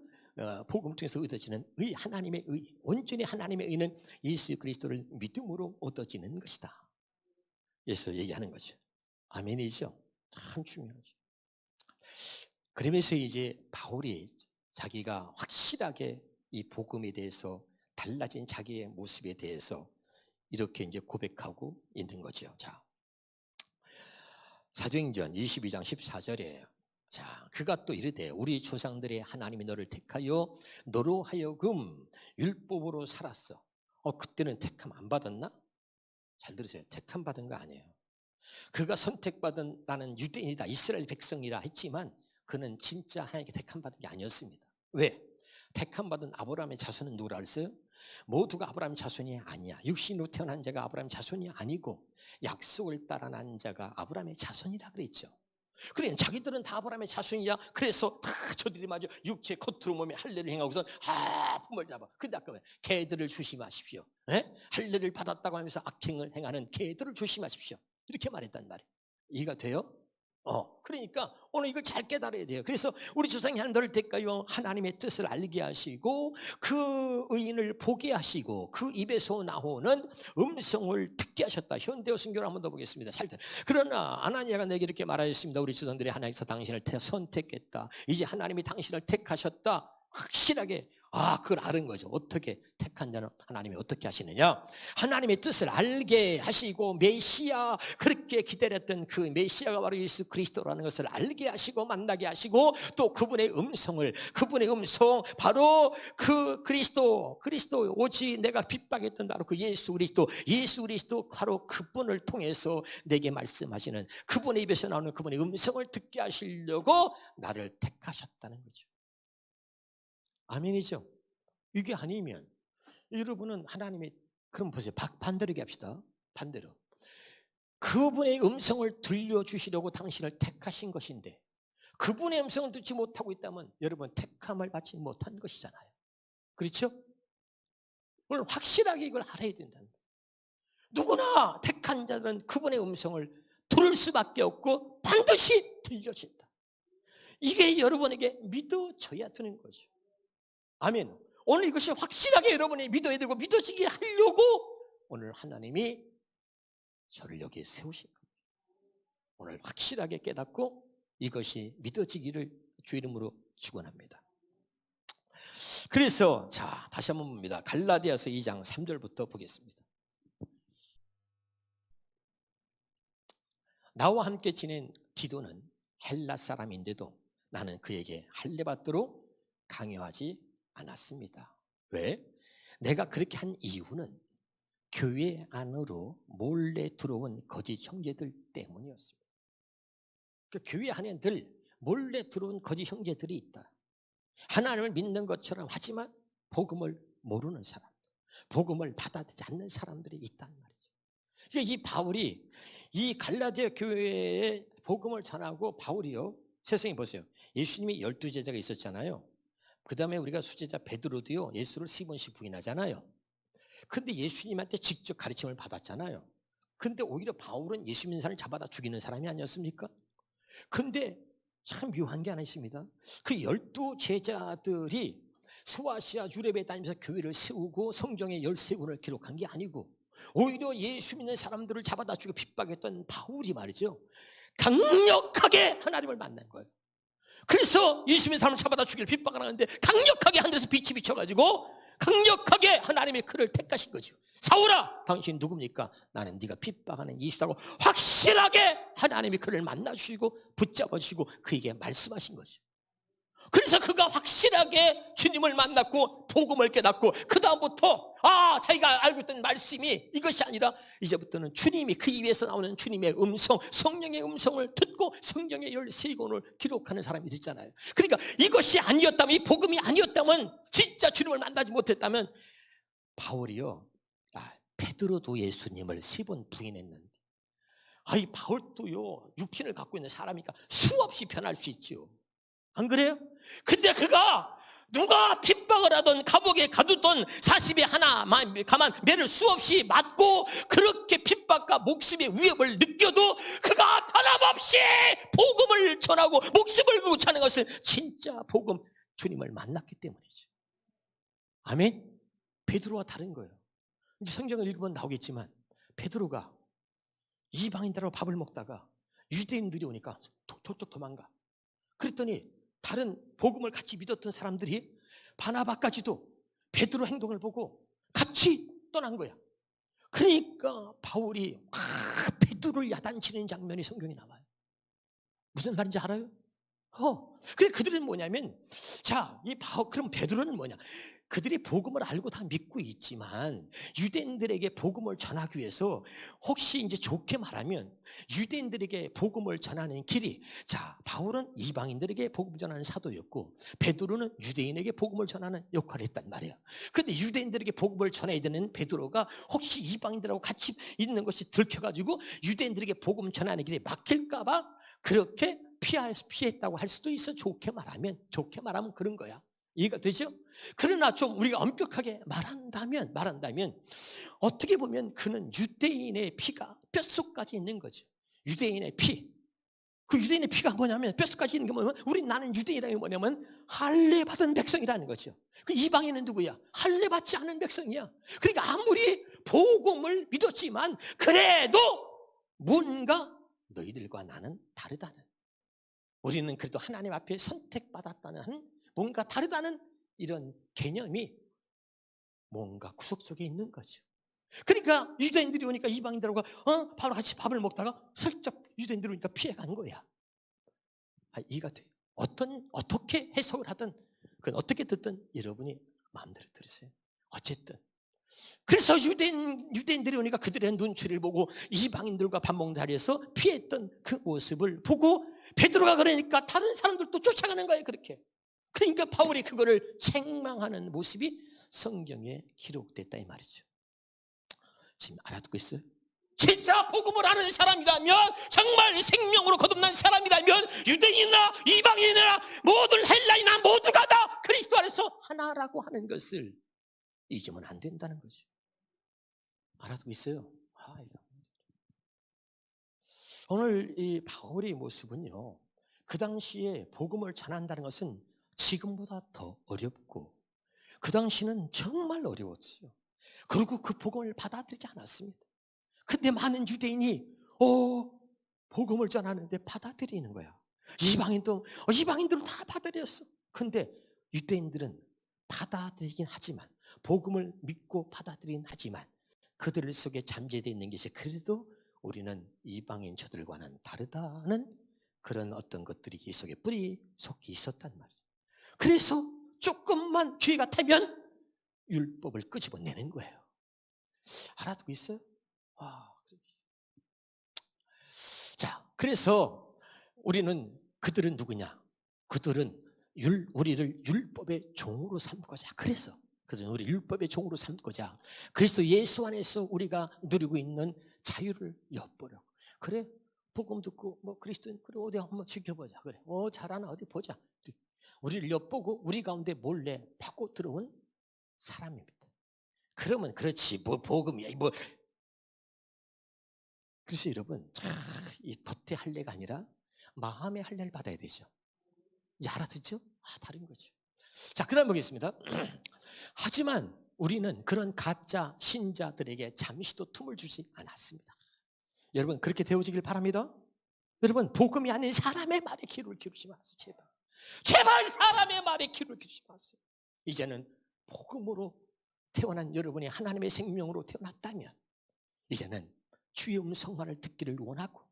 복음 통해서 얻어지는 의, 하나님의 의, 온전히 하나님의 의는 예수 그리스도를 믿음으로 얻어지는 것이다. 그래서 얘기하는 거죠. 아멘이죠. 참 중요하죠. 그러면서 이제 바울이 자기가 확실하게 이 복음에 대해서 달라진 자기의 모습에 대해서 이렇게 이제 고백하고 있는 거죠. 자, 사도행전 22장 14절에 자, 그가 또 이르되 우리 조상들의 하나님이 너를 택하여 너로 하여금 율법으로 살았어. 그때는 택함 안 받았나? 잘 들으세요. 택함 받은 거 아니에요. 그가 선택받은 나는 유대인이다, 이스라엘 백성이라 했지만 그는 진짜 하나님께 택함 받은 게 아니었습니다. 왜? 택함받은 아브라함의 자손은 누구라 그랬어요? 모두가 아브라함의 자손이 아니야. 육신으로 태어난 자가 아브라함의 자손이 아니고 약속을 따라 난 자가 아브라함의 자손이라 그랬죠. 그래, 자기들은 다 아브라함의 자손이야. 그래서 다 저들이 마저 육체 겉으로 몸에 할례를 행하고서 품을 잡아. 근데 아까 왜? 개들을 조심하십시오. 에? 할례를 받았다고 하면서 악행을 행하는 개들을 조심하십시오. 이렇게 말했단 말이에요. 이해가 돼요? 그러니까 오늘 이걸 잘 깨달아야 돼요. 그래서 우리 조상이 하나님을 택하여 하나님의 뜻을 알게 하시고 그 의인을 보게 하시고 그 입에서 나오는 음성을 듣게 하셨다. 현대어 성경을 한 번 더 보겠습니다. 잘 들어요. 그러나 아나니아가 내게 이렇게 말하였습니다. 우리 조상들이 하나님께서 당신을 선택했다. 이제 하나님이 당신을 택하셨다. 확실하게 그걸 아는 거죠. 어떻게 택한 자는 하나님이 어떻게 하시느냐? 하나님의 뜻을 알게 하시고 메시아, 그렇게 기다렸던 그 메시아가 바로 예수 그리스도라는 것을 알게 하시고 만나게 하시고 또 그분의 음성 바로 그 그리스도 오직 내가 핍박했던 바로 그 예수 그리스도 바로 그분을 통해서 내게 말씀하시는 그분의 입에서 나오는 그분의 음성을 듣게 하시려고 나를 택하셨다는 거죠. 아멘이죠. 이게 아니면 여러분은 하나님의, 그럼 보세요. 반대로 얘기합시다. 반대로 그분의 음성을 들려주시려고 당신을 택하신 것인데 그분의 음성을 듣지 못하고 있다면 여러분 택함을 받지 못한 것이잖아요. 그렇죠? 오늘 확실하게 이걸 알아야 된다는 거예요. 누구나 택한 자들은 그분의 음성을 들을 수밖에 없고 반드시 들려진다. 이게 여러분에게 믿어져야 되는 거죠. 아멘. 오늘 이것이 확실하게 여러분이 믿어야 되고 믿어지게 하려고 오늘 하나님이 저를 여기에 세우신 겁니다. 오늘 확실하게 깨닫고 이것이 믿어지기를 주 이름으로 축원합니다. 그래서 다시 한번 봅니다. 갈라디아서 2장 3절부터 보겠습니다. 나와 함께 지낸 디도는 헬라 사람인데도 나는 그에게 할례 받도록 강요하지 않았습니다. 왜? 내가 그렇게 한 이유는 교회 안으로 몰래 들어온 거짓 형제들 때문이었습니다. 그러니까 교회 안에 늘 몰래 들어온 거짓 형제들이 있다. 하나님을 믿는 것처럼 하지만 복음을 모르는 사람들, 복음을 받아들이지 않는 사람들이 있단 말이죠. 그러니까 이 바울이 이 갈라디아 교회에 복음을 전하고 바울이요, 세상에 보세요. 예수님이 12제자가 있었잖아요. 그 다음에 우리가 수제자 베드로도요, 예수를 3번씩 부인하잖아요. 근데 예수님한테 직접 가르침을 받았잖아요. 근데 오히려 바울은 예수 믿는 사람을 잡아다 죽이는 사람이 아니었습니까? 근데 참 묘한 게 하나 있습니다. 그 12제자들이 소아시아 유럽에 다니면서 교회를 세우고 성경의 13권을 기록한 게 아니고 오히려 예수 믿는 사람들을 잡아다 죽이고 핍박했던 바울이 말이죠, 강력하게 하나님을 만난 거예요. 그래서 예수 믿는 사람을 잡아다 죽일 핍박을 하는데 강력하게 하늘에서 빛이 비춰가지고 강력하게 하나님의 그를 택하신 거죠. 사울아, 당신 누굽니까? 나는 네가 핍박하는 예수라고 확실하게 하나님이 그를 만나주시고 붙잡아주시고 그에게 말씀하신 거죠. 그래서 그가 확실하게 주님을 만났고 복음을 깨닫고 그 다음부터 자기가 알고 있던 말씀이 이것이 아니라 이제부터는 주님이 그 입에서 나오는 주님의 음성, 성령의 음성을 듣고 성경의 13권을 기록하는 사람이 됐잖아요. 그러니까 이것이 아니었다면, 이 복음이 아니었다면, 진짜 주님을 만나지 못했다면 바울이요, 베드로도 예수님을 3번 부인했는데 이 바울도요 육신을 갖고 있는 사람이니까 수없이 변할 수 있죠. 안 그래요? 근데 그가 누가 핍박을 하던 감옥에 가두던 40에 하나만 가만 매를 수없이 맞고 그렇게 핍박과 목숨의 위협을 느껴도 그가 변함없이 복음을 전하고 목숨을 걸고 사는 것은 진짜 복음, 주님을 만났기 때문이죠. 아멘. 베드로와 다른 거예요. 이제 성경을 읽으면 나오겠지만 베드로가 이방인들하고 밥을 먹다가 유대인들이 오니까 저쪽 도망가. 그랬더니 다른 복음을 같이 믿었던 사람들이 바나바까지도 베드로 행동을 보고 같이 떠난 거야. 그러니까 바울이 베드로를 야단치는 장면이 성경에 나와요. 무슨 말인지 알아요? 그래, 그들은 뭐냐면, 그럼 베드로는 뭐냐? 그들이 복음을 알고 다 믿고 있지만 유대인들에게 복음을 전하기 위해서 혹시 이제 좋게 말하면 유대인들에게 복음을 전하는 길이, 자, 바울은 이방인들에게 복음 전하는 사도였고 베드로는 유대인에게 복음을 전하는 역할을 했단 말이에요. 근데 유대인들에게 복음을 전해야 되는 베드로가 혹시 이방인들하고 같이 있는 것이 들켜가지고 유대인들에게 복음 전하는 길에 막힐까 봐 그렇게 피했다고 할 수도 있어. 좋게 말하면 그런 거야. 이해가 되죠? 그러나 좀 우리가 엄격하게 말한다면 어떻게 보면 그는 유대인의 피가 뼛속까지 있는 거죠. 유대인의 피. 그 유대인의 피가 뭐냐면 뼛속까지 있는 게 뭐냐면 나는 유대인이라는 게 뭐냐면 할례 받은 백성이라는 거죠. 그 이방인은 누구야? 할례 받지 않은 백성이야. 그러니까 아무리 복음을 믿었지만 그래도 뭔가 너희들과 나는 다르다는, 우리는 그래도 하나님 앞에 선택받았다는 뭔가 다르다는 이런 개념이 뭔가 구석 속에 있는 거죠. 그러니까 유대인들이 오니까 이방인들하고 바로 같이 밥을 먹다가 슬쩍 유대인들이 오니까 피해간 거야. 이해가 돼요? 어떻게 해석을 하든 그건 어떻게 듣든 여러분이 마음대로 들으세요. 어쨌든 그래서 유대인들이 오니까 그들의 눈치를 보고 이방인들과 밥 먹는 자리에서 피했던 그 모습을 보고 베드로가 그러니까 다른 사람들도 쫓아가는 거예요. 그렇게. 그러니까 바울이 그거를 책망하는 모습이 성경에 기록됐다 이 말이죠. 지금 알아듣고 있어요? 진짜 복음을 아는 사람이라면, 정말 생명으로 거듭난 사람이라면 유대인이나 이방인이나 모든 헬라인이나 모두가 다 그리스도 안에서 하나라고 하는 것을 잊으면 안 된다는 거죠. 알아듣고 있어요? 오늘 이 바울의 모습은요, 그 당시에 복음을 전한다는 것은 지금보다 더 어렵고 그 당시는 정말 어려웠어요. 그리고 그 복음을 받아들이지 않았습니다. 근데 많은 유대인이 복음을 전하는데 받아들이는 거야. 이방인들은 다 받아들였어. 근데 유대인들은 받아들이긴 하지만, 복음을 믿고 받아들이긴 하지만 그들 속에 잠재되어 있는 것이 그래도 우리는 이방인 저들과는 다르다는 그런 어떤 것들이 이 속에 뿌리 속에 있었단 말이에요. 그래서 조금만 기회가 되면 율법을 끄집어내는 거예요. 알아듣고 있어요? 자, 그래서 그들은 누구냐? 그들은 우리를 율법의 종으로 삼고자. 그래서 그들은 우리 율법의 종으로 삼고자. 그래서 예수 안에서 우리가 누리고 있는 자유를 엿보려고. 그래, 복음 듣고 그리스도인 그래 어디 한번 지켜보자. 그래, 잘하나 어디 보자. 우리를 엿보고 우리 가운데 몰래 파고 들어온 사람입니다. 그러면 그렇지, 복음이야, 그래서 여러분, 이 겉의 할례가 아니라 마음의 할례를 받아야 되죠. 이제 알아듣죠? 다른 거죠. 자, 그 다음 보겠습니다. 하지만 우리는 그런 가짜 신자들에게 잠시도 틈을 주지 않았습니다. 여러분, 그렇게 되어지길 바랍니다. 여러분, 복음이 아닌 사람의 말에 귀를 기울이지 마세요. 제발 사람의 말에 귀를 기울이지 마세요. 이제는 복음으로 태어난 여러분이 하나님의 생명으로 태어났다면 이제는 주의 음성만을 듣기를 원하고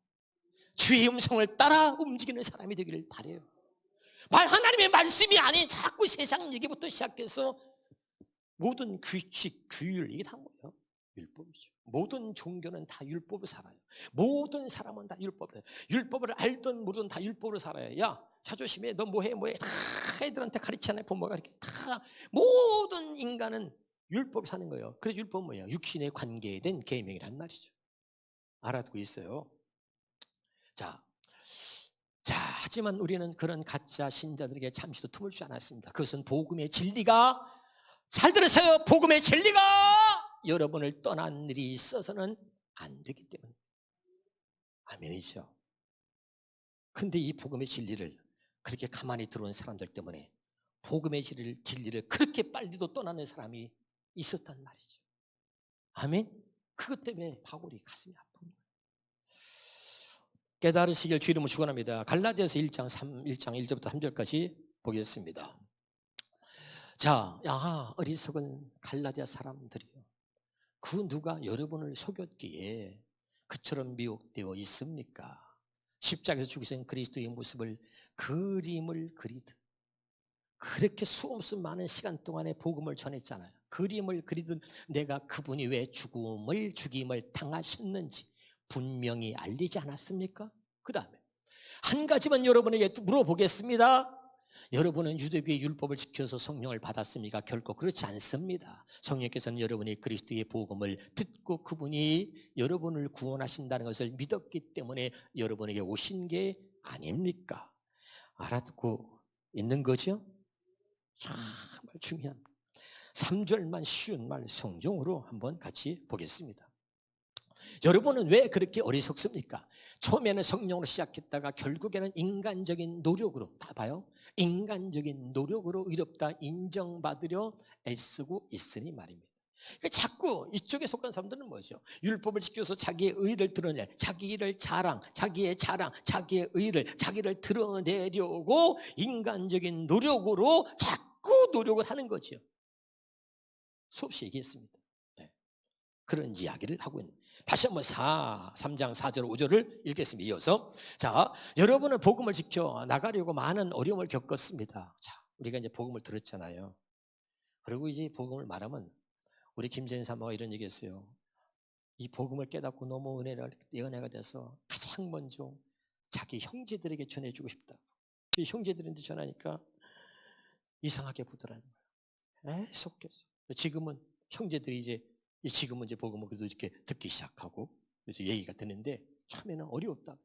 주의 음성을 따라 움직이는 사람이 되기를 바라요. 하나님의 말씀이 아닌 자꾸 세상 얘기부터 시작해서 모든 규칙, 규율, 이게 다 뭐예요? 율법이죠. 모든 종교는 다 율법을 살아요. 모든 사람은 다 율법을 알든 모르든 다 율법을 살아요. 야, 자조심해, 너 뭐해 다 애들한테 가르치잖아요. 부모가 이렇게 다 모든 인간은 율법 사는 거예요. 그래서 율법은 뭐예요? 육신의 관계에 대한 계명이란 말이죠. 알아듣고 있어요. 자, 하지만 우리는 그런 가짜 신자들에게 잠시도 틈을 주지 않았습니다. 그것은 복음의 진리가, 잘 들으세요, 복음의 진리가 여러분을 떠난 일이 있어서는 안 되기 때문에. 아멘이죠. 근데 이 복음의 진리를 그렇게 가만히 들어온 사람들 때문에 복음의 진리를 그렇게 빨리도 떠나는 사람이 있었단 말이죠. 아멘. 그것 때문에 바울이 가슴이 아픈 거예요. 깨달으시길 주의 이름으로 축원합니다. 갈라디아서 1장 1절부터 3절까지 보겠습니다. 자, 어리석은 갈라디아 사람들이요, 그 누가 여러분을 속였기에 그처럼 미혹되어 있습니까? 십자가에서 죽으신 그리스도의 모습을 그림을 그리듯 그렇게 수없이 많은 시간 동안에 복음을 전했잖아요. 그림을 그리듯 내가 그분이 왜 죽임을 당하셨는지 분명히 알리지 않았습니까? 그 다음에 한 가지만 여러분에게 물어보겠습니다. 여러분은 유대교의 율법을 지켜서 성령을 받았습니까? 결코 그렇지 않습니다. 성령께서는 여러분이 그리스도의 복음을 듣고 그분이 여러분을 구원하신다는 것을 믿었기 때문에 여러분에게 오신 게 아닙니까? 알아듣고 있는 거죠? 정말 중요한 3절만 쉬운 말 성경으로 한번 같이 보겠습니다. 여러분은 왜 그렇게 어리석습니까? 처음에는 성령으로 시작했다가 결국에는 인간적인 노력으로, 다 봐요, 인간적인 노력으로 의롭다 인정받으려 애쓰고 있으니 말입니다. 그러니까 자꾸 이쪽에 속한 사람들은 뭐죠? 율법을 지켜서 자기의 의를 드러내, 자기의 자랑, 자기의 의를, 자기를 드러내려고 인간적인 노력으로 자꾸 노력을 하는 거죠. 수없이 얘기했습니다. 네. 그런 이야기를 하고 있는. 다시 한번 3장 4절 5절을 읽겠습니다. 이어서, 자, 여러분은 복음을 지켜 나가려고 많은 어려움을 겪었습니다. 자, 우리가 이제 복음을 들었잖아요. 그리고 이제 복음을 말하면 우리 김재인 사모가 이런 얘기했어요. 이 복음을 깨닫고 너무 은혜가 돼서 가장 먼저 자기 형제들에게 전해주고 싶다. 이 형제들한테 전하니까 이상하게 보더라는 거예요. 속겠어. 지금은 형제들이 지금은 이제 복음을 그래도 이렇게 듣기 시작하고 그래서 얘기가 되는데 처음에는 어려웠다.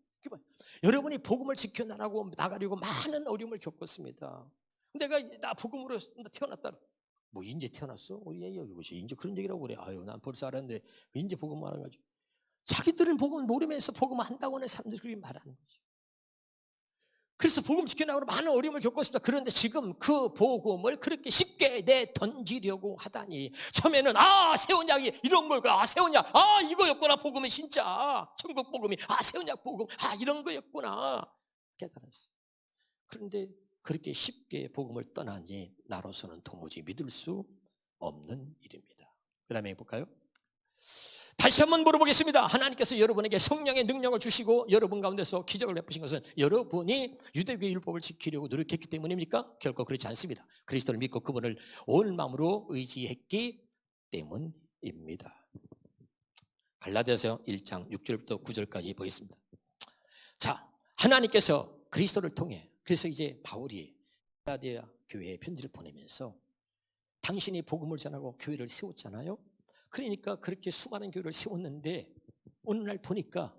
여러분이 복음을 지켜나가고 나가려고 많은 어려움을 겪었습니다. 나 복음으로 태어났다. 뭐 이제 태어났어? 이제 그런 얘기라고 그래. 아유, 난 벌써 알았는데 이제 복음 안 해가지고 자기들은 복음을 모르면서 복음을 한다고 하는 사람들이 그렇게 말하는 거죠. 그래서 복음 지켜나가고 많은 어려움을 겪었습니다. 그런데 지금 그 복음을 그렇게 쉽게 내던지려고 하다니, 처음에는 새 언약이 이런 걸까? 새 언약, 이거였구나. 복음이 진짜 천국 복음이 새 언약 복음, 이런 거였구나 깨달았어요. 그런데 그렇게 쉽게 복음을 떠나니 나로서는 도무지 믿을 수 없는 일입니다. 그 다음에 해볼까요? 다시 한번 물어보겠습니다. 하나님께서 여러분에게 성령의 능력을 주시고 여러분 가운데서 기적을 베푸신 것은 여러분이 유대교의 율법을 지키려고 노력했기 때문입니까? 결코 그렇지 않습니다. 그리스도를 믿고 그분을 온 마음으로 의지했기 때문입니다. 갈라디아서 1장 6절부터 9절까지 보겠습니다. 자, 하나님께서 그리스도를 통해, 그래서 이제 바울이 갈라디아 교회에 편지를 보내면서 당신이 복음을 전하고 교회를 세웠잖아요. 그러니까 그렇게 수많은 교회를 세웠는데 어느 날 보니까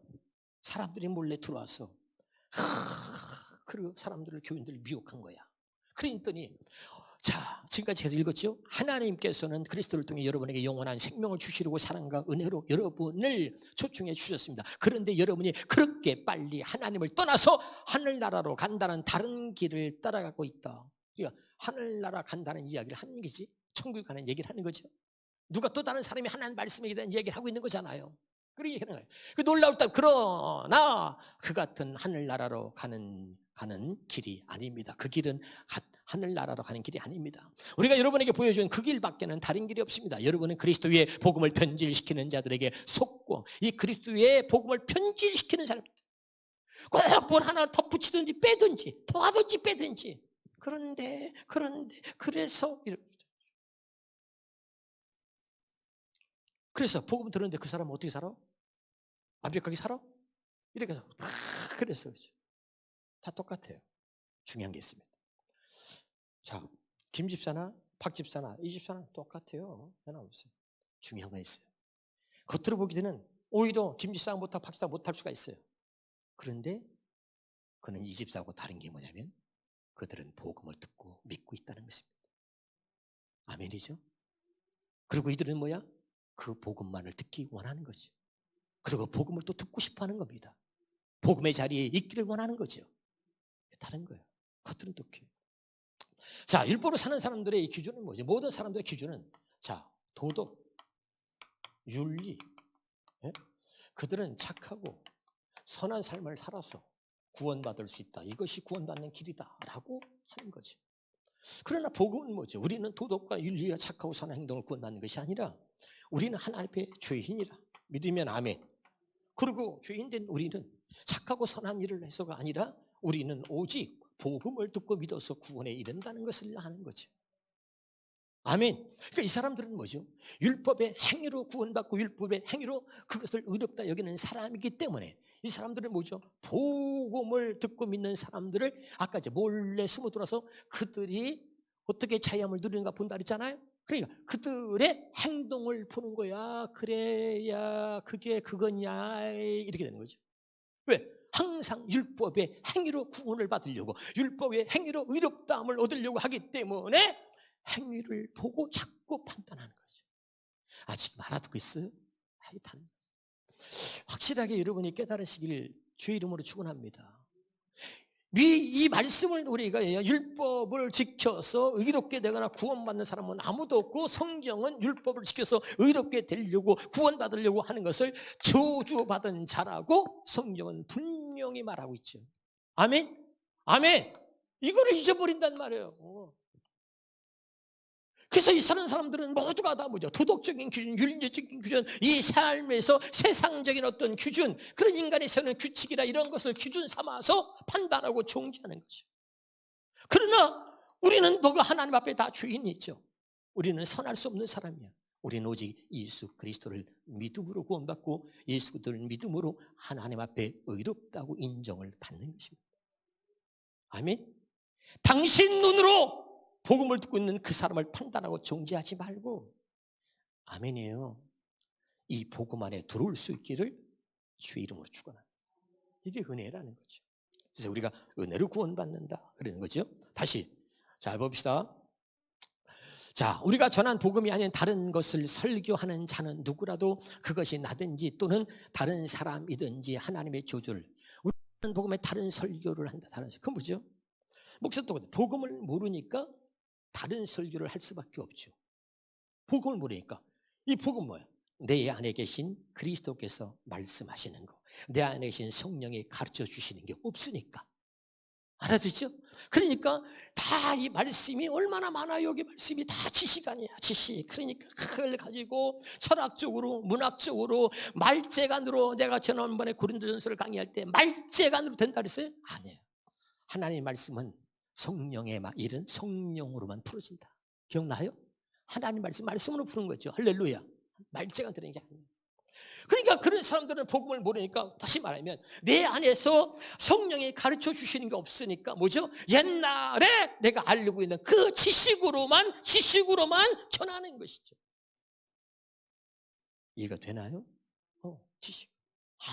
사람들이 몰래 들어와서 그 사람들을, 교인들을 미혹한 거야. 그랬더니, 자, 지금까지 계속 읽었죠? 하나님께서는 그리스도를 통해 여러분에게 영원한 생명을 주시려고 사랑과 은혜로 여러분을 초청해 주셨습니다. 그런데 여러분이 그렇게 빨리 하나님을 떠나서 하늘나라로 간다는 다른 길을 따라가고 있다. 그러니까 하늘나라 간다는 이야기를 하는 거지, 천국에 가는 얘기를 하는 거죠. 누가 또 다른 사람이 하나님 말씀에 대한 얘기를 하고 있는 거잖아요. 그렇게 얘기하는 거예요. 그 놀라울 때, 그러나 그 같은 하늘나라로 가는 길이 아닙니다. 그 길은 하늘나라로 가는 길이 아닙니다. 우리가 여러분에게 보여준 그 길밖에는 다른 길이 없습니다. 여러분은 그리스도의 복음을 변질시키는 자들에게 속고, 이 그리스도의 복음을 변질시키는 사람들, 꼭 뭘 하나 덧붙이든지 빼든지 더하든지 빼든지, 그래서 복음 들었는데 그 사람은 어떻게 살아? 완벽하게 살아? 이렇게 해서 그랬어. 다 똑같아요. 중요한 게 있습니다. 자, 김 집사나 박 집사나 이 집사나 똑같아요. 하나 없어요. 중요한 거 있어요. 겉으로 보기에는 오히려 김 집사보다 박 집사 못할 수가 있어요. 그런데 그는 이 집사하고 다른 게 뭐냐면 그들은 복음을 듣고 믿고 있다는 것입니다. 아멘이죠? 그리고 이들은 뭐야? 그 복음만을 듣기 원하는 거죠. 그리고 복음을 또 듣고 싶어 하는 겁니다. 복음의 자리에 있기를 원하는 거죠. 다른 거예요. 겉으로는 똑해요. 자, 율법으로 사는 사람들의 이 기준은 뭐지? 모든 사람들의 기준은, 자, 도덕, 윤리, 그들은 착하고 선한 삶을 살아서 구원받을 수 있다. 이것이 구원받는 길이다 라고 하는 거죠. 그러나 복음은 뭐죠? 우리는 도덕과 윤리와 착하고 선한 행동을 구원받는 것이 아니라 우리는 하나님 앞에 죄인이라 믿으면 아멘. 그리고 죄인된 우리는 착하고 선한 일을 해서가 아니라 우리는 오직 복음을 듣고 믿어서 구원에 이른다는 것을 아는 거죠. 아멘. 그러니까 이 사람들은 뭐죠? 율법의 행위로 구원받고 율법의 행위로 그것을 의롭다 여기는 사람이기 때문에 이 사람들은 뭐죠? 복음을 듣고 믿는 사람들을 아까 이제 몰래 숨어 들어서 그들이 어떻게 자유함을 누리는가 본다 그랬잖아요. 그러니까 그들의 행동을 보는 거야. 그래야 그게 그거냐 이렇게 되는 거죠. 왜? 항상 율법의 행위로 구원을 받으려고 율법의 행위로 의롭다함을 얻으려고 하기 때문에 행위를 보고 자꾸 판단하는 거죠. 지금 알아듣고 있어요? 확실하게 여러분이 깨달으시길 주의 이름으로 축원합니다. 이 말씀을 우리가 율법을 지켜서 의롭게 되거나 구원받는 사람은 아무도 없고 성경은 율법을 지켜서 의롭게 되려고 구원받으려고 하는 것을 저주받은 자라고 성경은 분명히 말하고 있죠. 아멘? 아멘! 이거를 잊어버린단 말이에요. 그래서 이 사는 사람들은 모두가 다 뭐죠? 도덕적인 기준, 윤리적인 기준, 이 삶에서 세상적인 어떤 기준, 그런 인간이 세우는 규칙이나 이런 것을 기준 삼아서 판단하고 종지하는 거죠. 그러나 우리는 너가 하나님 앞에 다 죄인이죠. 우리는 선할 수 없는 사람이야. 우리는 오직 예수 그리스도를 믿음으로 구원받고 예수 그리스도를 믿음으로 하나님 앞에 의롭다고 인정을 받는 것입니다. 아멘. 당신 눈으로 복음을 듣고 있는 그 사람을 판단하고 정죄하지 말고, 아멘이에요, 이 복음 안에 들어올 수 있기를 주의 이름으로 축원합니다. 이게 은혜라는 거죠. 그래서 우리가 은혜로 구원받는다 그러는 거죠. 다시 잘 봅시다. 자, 우리가 전한 복음이 아닌 다른 것을 설교하는 자는 누구라도 그것이 나든지 또는 다른 사람이든지 하나님의 저주를, 우리는 복음에 다른 설교를 한다. 다른 설교. 그건 뭐죠? 목사도 복음을 모르니까 다른 설교를 할 수밖에 없죠. 복음을 모르니까. 이 복음 뭐야? 내 안에 계신 그리스도께서 말씀하시는 거, 내 안에 계신 성령이 가르쳐 주시는 게 없으니까. 알아듣죠? 그러니까 다 이 말씀이 얼마나 많아요. 여기 말씀이 다 지식 아니야, 지식. 그러니까 그걸 가지고 철학적으로, 문학적으로, 말재간으로, 내가 지난번에 고린도전서를 강의할 때 말재간으로 된다 그랬어요? 아니에요. 하나님의 말씀은 성령의 일은 성령으로만 풀어진다. 기억나요? 하나님 말씀으로 푸는 거죠. 할렐루야. 말재간 들은 게 아니에요. 그러니까 그런 사람들은 복음을 모르니까, 다시 말하면 내 안에서 성령이 가르쳐 주시는 게 없으니까 뭐죠? 옛날에 내가 알고 있는 그 지식으로만 전하는 것이죠. 이해가 되나요? 지식.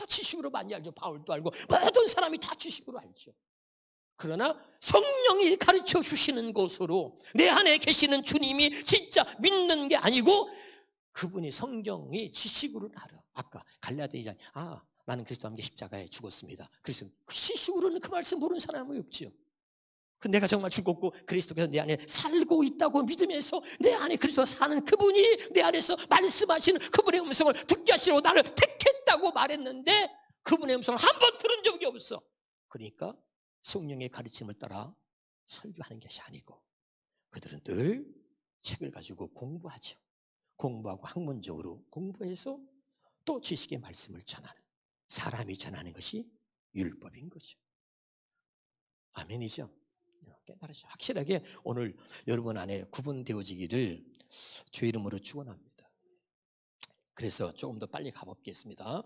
지식으로 많이 알죠. 바울도 알고 모든 사람이 다 지식으로 알죠. 그러나 성령이 가르쳐 주시는 것으로 내 안에 계시는 주님이 진짜 믿는 게 아니고 그분이 성경이 지식으로는 알아. 아까 갈라디아 2장, 나는 그리스도와 함께 십자가에 죽었습니다. 그래서 지식으로는 그 말씀 모르는 사람이 없지요. 내가 정말 죽었고 그리스도께서 내 안에 살고 있다고 믿으면서 내 안에 그리스도가 사는 그분이 내 안에서 말씀하시는 그분의 음성을 듣게 하시려고 나를 택했다고 말했는데 그분의 음성을 한 번 들은 적이 없어. 그러니까 성령의 가르침을 따라 설교하는 것이 아니고 그들은 늘 책을 가지고 공부하죠. 공부하고 학문적으로 공부해서 또 지식의 말씀을 전하는, 사람이 전하는 것이 율법인 거죠. 아멘이죠. 깨달으시죠. 확실하게 오늘 여러분 안에 구분되어지기를 주의 이름으로 축원합니다. 그래서 조금 더 빨리 가보겠습니다.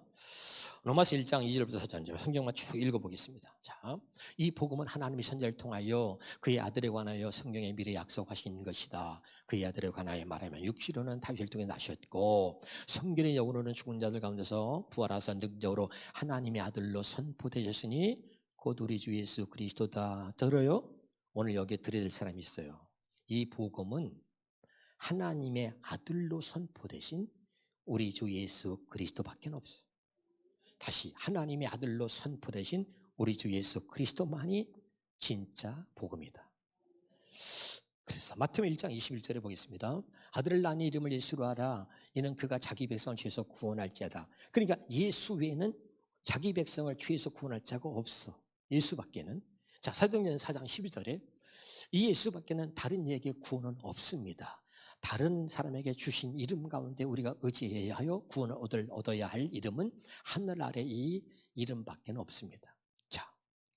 로마서 1장 2절부터 4절 성경만 쭉 읽어보겠습니다. 자, 이 복음은 하나님이 선지자를 통하여 그의 아들에 관하여 성경에 미리 약속하신 것이다. 그의 아들에 관하여 말하면 육시로는 다윗을 통해 나셨고 성결의 영으로는 죽은 자들 가운데서 부활하사 능력으로 하나님의 아들로 선포되셨으니 곧 우리 주 예수 그리스도다. 들어요? 오늘 여기에 들어야 될 사람이 있어요. 이 복음은 하나님의 아들로 선포되신 우리 주 예수 그리스도밖에 없어요. 다시 하나님의 아들로 선포되신 우리 주 예수 그리스도만이 진짜 복음이다. 그래서 마태복음 1장 21절에 보겠습니다. 아들을 낳은 이름을 예수로 하라. 이는 그가 자기 백성을 죄에서 구원할지어다. 그러니까 예수 외에는 자기 백성을 죄에서 구원할 자가 없어. 예수밖에는. 자, 사도행전 4장 12절에 이 예수밖에는 다른 이에게 구원은 없습니다. 다른 사람에게 주신 이름 가운데 우리가 의지해야 하여 구원을 얻어야 할 이름은 하늘 아래 이 이름밖에 없습니다. 자,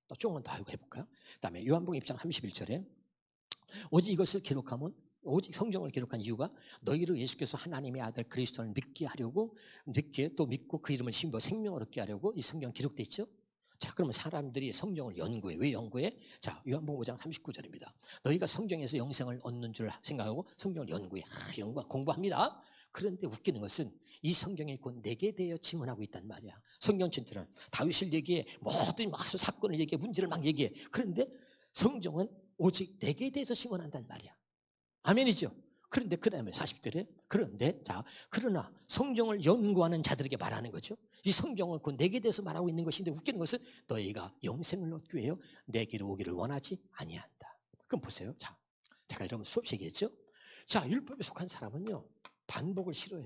또 조금만 더 해볼까요? 그 다음에 요한복음 1장 31절에 오직 이것을 기록하면, 오직 성경을 기록한 이유가 너희로 예수께서 하나님의 아들 그리스도를 믿게 하려고, 또 믿고 그 이름을 힘입어 생명을 얻게 하려고 이 성경 기록돼 있죠. 자, 그러면 사람들이 성경을 연구해. 왜 연구해? 자, 요한복음 5장 39절입니다. 너희가 성경에서 영생을 얻는 줄 생각하고 성경을 연구해. 공부합니다. 그런데 웃기는 것은 이 성경이 곧 내게 대해 증언하고 있단 말이야. 성경 전체는 다윗을 얘기해, 모든 사건을 얘기해, 문제를 막 얘기해. 그런데 성경은 오직 내게 대해서 증언한단 말이야. 아멘이죠. 그런데 그 다음에 40절에 그러나 성경을 연구하는 자들에게 말하는 거죠. 이 성경은 그 내게 대해서 말하고 있는 것인데 웃기는 것은 너희가 영생을 얻기 위하여 내게로 오기를 원하지 아니한다. 그럼 보세요. 자, 제가 여러분 수업 얘기했죠. 자, 율법에 속한 사람은요 반복을 싫어해요.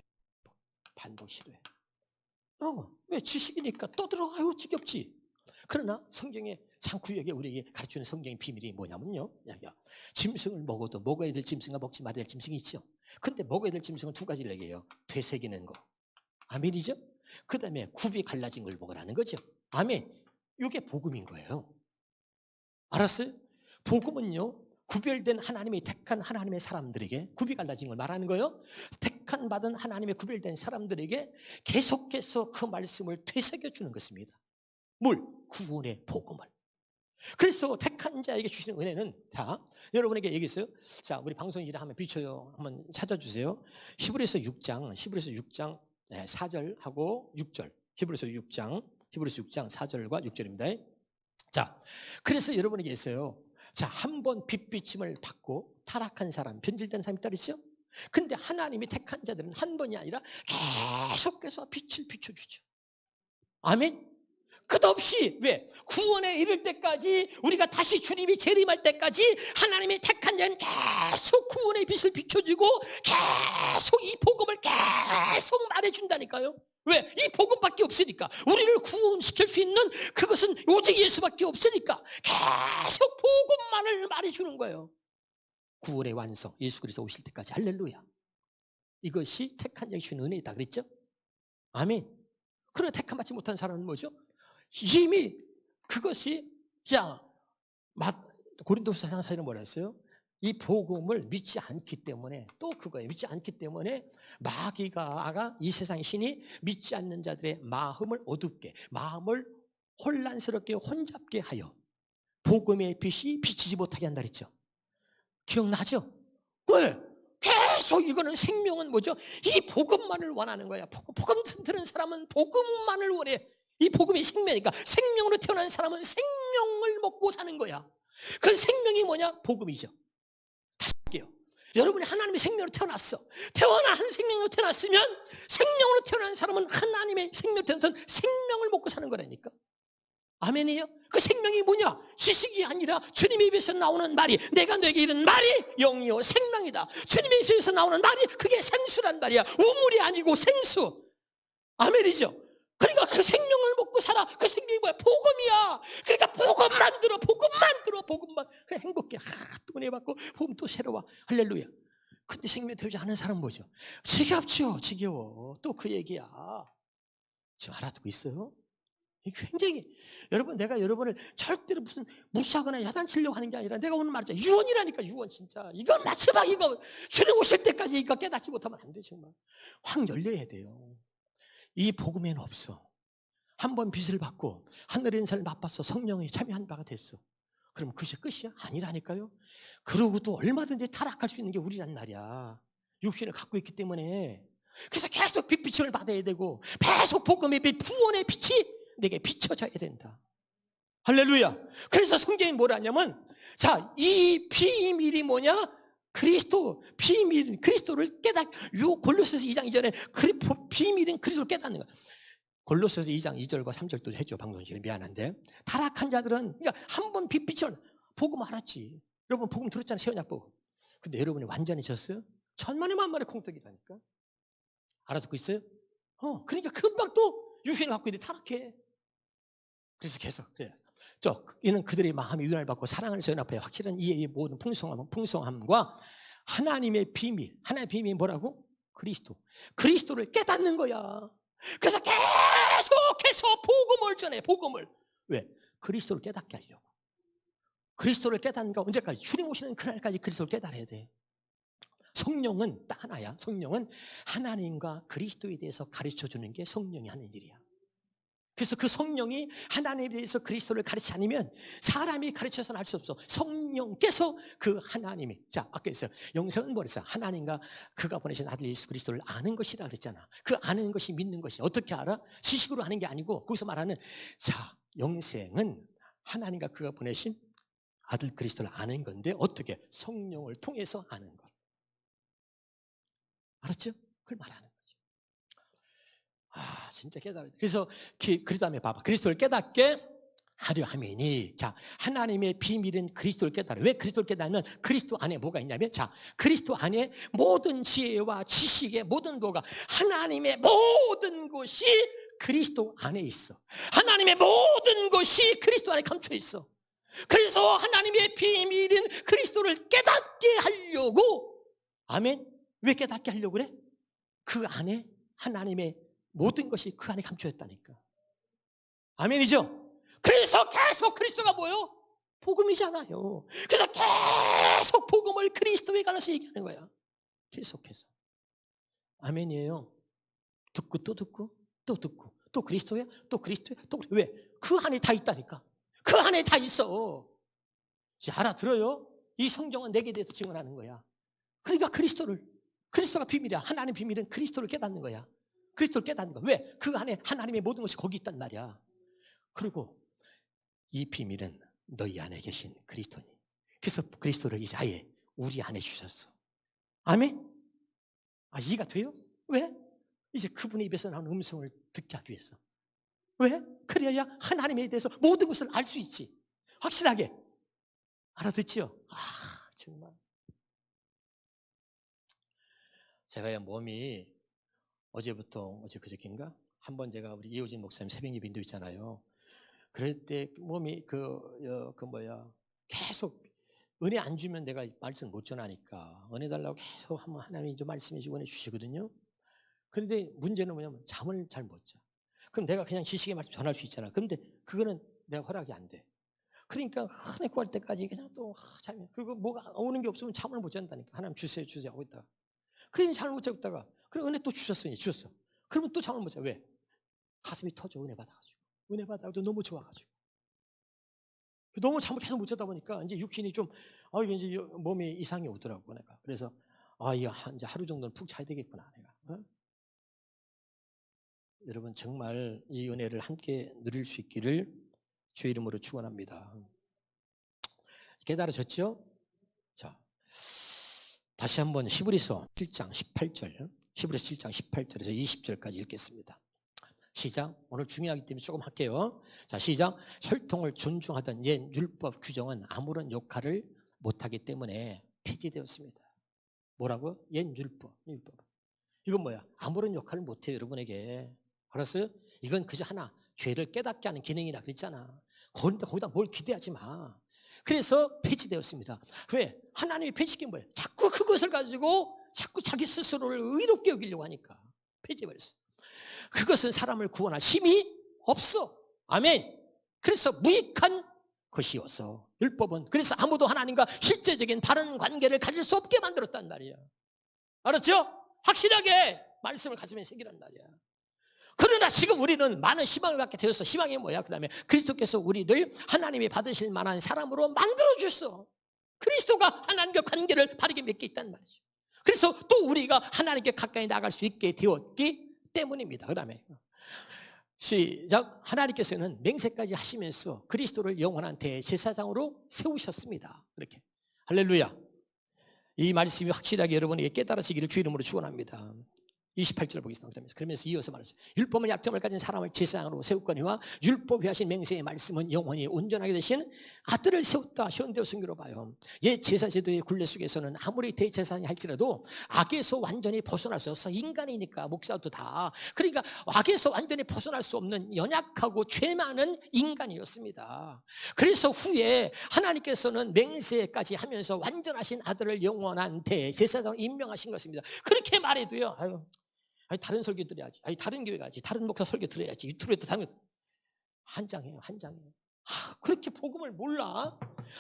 반복 싫어해. 왜? 지식이니까 떠들어. 아유 지겹지. 그러나 성경의 구역에 우리에게 가르치는 성경의 비밀이 뭐냐면요, 짐승을 먹어도 먹어야 될 짐승과 먹지 말아야 될 짐승이 있죠. 근데 먹어야 될 짐승은 두 가지를 얘기해요. 되새기는 거, 아멘이죠. 그 다음에 굽이 갈라진 걸 먹으라는 거죠. 아멘. 이게 복음인 거예요. 알았어요? 복음은요 구별된 하나님의 택한 하나님의 사람들에게, 굽이 갈라진 걸 말하는 거예요. 택한 받은 하나님의 구별된 사람들에게 계속해서 그 말씀을 되새겨주는 것입니다. 뭘? 구원의 복음을. 그래서 택한 자에게 주시는 은혜는, 자, 여러분에게 얘기했어요. 자, 우리 방송인이라 한번 비춰요. 한번 찾아주세요. 히브리서 6장 4절하고 6절. 히브리서 6장 4절과 6절입니다. 자, 그래서 여러분에게 있어요. 자, 한 번 빛비침을 받고 타락한 사람, 변질된 사람이 따르죠. 근데 하나님이 택한 자들은 한 번이 아니라 계속해서 빛을 비춰주죠. 아멘. 끝없이. 왜? 구원에 이를 때까지, 우리가 다시 주님이 재림할 때까지 하나님이 택한 자는 계속 구원의 빛을 비춰주고 계속 이 복음을 계속 말해준다니까요. 왜? 이 복음밖에 없으니까. 우리를 구원시킬 수 있는 그것은 오직 예수밖에 없으니까 계속 복음만을 말해주는 거예요. 구원의 완성, 예수 그리스도 오실 때까지. 할렐루야. 이것이 택한 자에게 주는 은혜이다 그랬죠? 아멘. 그러나 택함 받지 못한 사람은 뭐죠? 이미 그것이, 고린도서 4장에 뭐라 했어요? 이 복음을 믿지 않기 때문에, 또 그거예요. 믿지 않기 때문에 마귀가, 이 세상의 신이 믿지 않는 자들의 마음을 어둡게, 마음을 혼란스럽게 혼잡게 하여 복음의 빛이 비치지 못하게 한다 그랬죠. 기억나죠? 왜? 계속 이거는 생명은 뭐죠? 이 복음만을 원하는 거야. 복음 들은 사람은 복음만을 원해. 이 복음이 생명이니까 생명으로 태어난 사람은 생명을 먹고 사는 거야. 그 생명이 뭐냐? 복음이죠. 다시 할게요. 여러분이 하나님의 생명으로 태어났어. 한 생명으로 태어났으면, 생명으로 태어난 사람은 하나님의 생명으로 태어난 사람은 생명을 먹고 사는 거라니까. 아멘이에요? 그 생명이 뭐냐? 지식이 아니라 주님의 입에서 나오는 말이, 내가 너에게 이른 말이 영이요 생명이다. 주님의 입에서 나오는 말이, 그게 생수란 말이야. 우물이 아니고 생수. 아멘이죠? 그러니까 그 생명을 먹고 살아. 그 생명이 뭐야? 복음이야. 그러니까 복음만 들어. 복음만. 그래, 행복해. 또 은혜 받고 복음 또 새로워. 할렐루야. 근데 생명 되지 않은 사람은 뭐죠? 지겨워. 또 그 얘기야. 지금 알아듣고 있어요? 이게 굉장히, 여러분, 내가 여러분을 절대로 무슨 무시하거나 야단치려고 하는 게 아니라, 내가 오늘 말했잖아. 유언이라니까, 유언 진짜. 이건 마지막, 이거 주님 오실 때까지 이거 깨닫지 못하면 안 돼, 정말. 확 열려야 돼요. 이 복음에는 없어. 한 번 빚을 받고 하늘의 인사를 맛봤어. 성령에 참여한 바가 됐어. 그럼 그것이 끝이야? 아니라니까요. 그러고도 얼마든지 타락할 수 있는 게 우리란 말이야. 육신을 갖고 있기 때문에. 그래서 계속 빛비침을 받아야 되고, 계속 복음의 빛, 구원의 빛이 내게 비춰져야 된다. 할렐루야. 그래서 성경이 뭐라 하냐면, 자, 이 비밀이 뭐냐? 그리스도를 골로새서 2장 2절에 비밀인 그리스도를 깨닫는 거야. 골로새서 2장 2절과 3절도 해줘. 방송실에 미안한데, 타락한 자들은, 그러니까 한번 빛비쳐 복음 알았지. 여러분 복음 들었잖아요. 세언약 복음. 근데 여러분이 완전해졌어요? 천만에 만만에 콩떡이라니까. 알아듣고 있어요? 그러니까 금방 또 유신을 갖고 있는데 타락해. 그래서 계속 그래. 이는 그들의 마음이 유난을 받고 사랑을 세워납하여 확실한 이해의 모든 풍성함과 하나님의 비밀. 하나님의 비밀이 뭐라고? 그리스도를 깨닫는 거야. 그래서 계속해서 복음을 전해. 복음을. 왜? 그리스도를 깨닫게 하려고. 그리스도를 깨닫는 거 언제까지? 주님 오시는 그날까지 그리스도를 깨달아야 돼. 성령은 딱 하나야. 성령은 하나님과 그리스도에 대해서 가르쳐주는 게 성령이 하는 일이야. 그래서 그 성령이 하나님에 대해서 그리스도를 가르치지 않으면 사람이 가르쳐서는 알 수 없어. 성령께서 그 하나님이, 자, 아까 했어요. 영생은 뭐랬어? 하나님과 그가 보내신 아들 예수 그리스도를 아는 것이라 그랬잖아. 그 아는 것이 믿는 것이 어떻게 알아? 지식으로 아는 게 아니고 거기서 말하는, 자, 영생은 하나님과 그가 보내신 아들 그리스도를 아는 건데 어떻게? 성령을 통해서 아는 것. 알았죠? 그걸 말하는 거죠. 아, 진짜 깨달아야 돼. 그래서 그 다음에 봐봐. 그리스도를 깨닫게 하려 함이니, 자, 하나님의 비밀은 그리스도를 깨달아. 왜 그리스도를 깨달으면 그리스도 안에 뭐가 있냐면, 자, 그리스도 안에 모든 지혜와 지식의 모든 뭐가, 하나님의 모든 것이 그리스도 안에 있어. 하나님의 모든 것이 그리스도 안에 감춰 있어. 그래서 하나님의 비밀인 그리스도를 깨닫게 하려고, 아멘. 왜 깨닫게 하려고 그래? 그 안에 하나님의 모든 것이 그 안에 감춰있다니까. 아멘이죠? 그래서 계속 그리스도가 뭐예요? 복음이잖아요. 그래서 계속 복음을 그리스도에 관해서 얘기하는 거야. 계속해서. 아멘이에요. 듣고 또 듣고 또 듣고 또 그리스도야? 또 그리스도야? 또 왜? 그 안에 다 있다니까. 그 안에 다 있어. 이제 알아들어요? 이 성경은 내게 대해서 증언하는 거야. 그러니까 그리스도가 비밀이야. 하나님의 비밀은 그리스도를 깨닫는 거야. 그리스도를 깨닫는 거야. 왜? 그 안에 하나님의 모든 것이 거기 있단 말이야. 그리고 이 비밀은 너희 안에 계신 그리스도니. 그래서 그리스도를 이제 아예 우리 안에 주셨어. 아멘? 아, 이해가 돼요? 왜? 이제 그분의 입에서 나오는 음성을 듣게 하기 위해서. 왜? 그래야 하나님에 대해서 모든 것을 알 수 있지. 확실하게. 알아듣지요? 아, 정말. 제가 몸이 어제부터, 어제 그저께인가? 한번 제가 우리 이호진 목사님 새벽 예배 인도 있잖아요. 그럴 때 몸이 계속 은혜 안 주면 내가 말씀 못 전하니까 은혜 달라고 계속 하면 하나님이 좀 말씀해 주고 은혜 주시거든요. 그런데 문제는 뭐냐면 잠을 잘 못 자. 그럼 내가 그냥 지식의 말씀 전할 수 있잖아. 그런데 그거는 내가 허락이 안 돼. 그러니까 은혜 구할 때까지 그냥 또 잠이, 그리고 뭐가 오는 게 없으면 잠을 못 잔다니까. 하나님 주세요 하고 있다가. 그러니 잠을 못 자고 있다가 그럼 은혜 또 주셨으니 주셨어. 그러면 또 잠을 못 자. 왜? 가슴이 터져. 은혜 받아가지고. 은혜 받아가지고 너무 좋아가지고. 너무 잠을 계속 못 자다 보니까 이제 육신이 좀, 이게 이제 몸에 이상이 오더라고, 내가. 그래서, 이거 이제 하루 정도는 푹 자야 되겠구나, 내가. 어? 여러분, 정말 이 은혜를 함께 누릴 수 있기를 주의 이름으로 축원합니다. 깨달아졌죠? 자, 다시 한번 히브리서 7장 18절, 히브리서 7장 18절에서 20절까지 읽겠습니다. 시작. 오늘 중요하기 때문에 조금 할게요. 자, 시작. 혈통을 존중하던 옛 율법 규정은 아무런 역할을 못하기 때문에 폐지되었습니다. 뭐라고? 옛 율법. 이건 뭐야? 아무런 역할을 못해요, 여러분에게. 알았어요? 이건 그저 하나 죄를 깨닫게 하는 기능이라 그랬잖아. 거기다 뭘 기대하지 마. 그래서 폐지되었습니다. 왜? 하나님이 폐지시킨 뭐예요? 자꾸 그것을 가지고 자꾸 자기 스스로를 의롭게 여기려고 하니까 폐지해버렸어. 그것은 사람을 구원할 힘이 없어. 아멘. 그래서 무익한 것이어서 율법은 그래서 아무도 하나님과 실제적인 바른 관계를 가질 수 없게 만들었단 말이야. 알았죠? 확실하게 말씀을 가슴에 새기란 말이야. 그러나 지금 우리는 많은 희망을 갖게 되었어. 희망이 뭐야? 그 다음에 그리스도께서 우리를 하나님이 받으실 만한 사람으로 만들어줬어. 그리스도가 하나님과 관계를 바르게 맺게 있단 말이죠. 그래서 또 우리가 하나님께 가까이 나갈 수 있게 되었기 때문입니다. 그 다음에 시작. 하나님께서는 맹세까지 하시면서 그리스도를 영원한 대제사장으로 세우셨습니다. 이렇게 할렐루야. 이 말씀이 확실하게 여러분에게 깨달아지기를 주 이름으로 축원합니다. 28절 보겠습니다. 그러면서 이어서 말했어요. 율법은 약점을 가진 사람을 제사장으로 세웠거니와 율법이 하신 맹세의 말씀은 영원히 온전하게 되신 아들을 세웠다. 현대어 성경으로 봐요. 옛 제사제도의 굴레 속에서는 아무리 대제사장이 할지라도 악에서 완전히 벗어날 수 없어. 인간이니까 목사도 다. 그러니까 악에서 완전히 벗어날 수 없는 연약하고 죄 많은 인간이었습니다. 그래서 후에 하나님께서는 맹세까지 하면서 완전하신 아들을 영원한 대제사장으로 임명하신 것입니다. 그렇게 말해도요. 아니 다른 설교 들어야지. 아니 다른 교회 가야지. 다른 목사 설교 들어야지. 유튜브에도 다른 거 한장해요. 그렇게 복음을 몰라?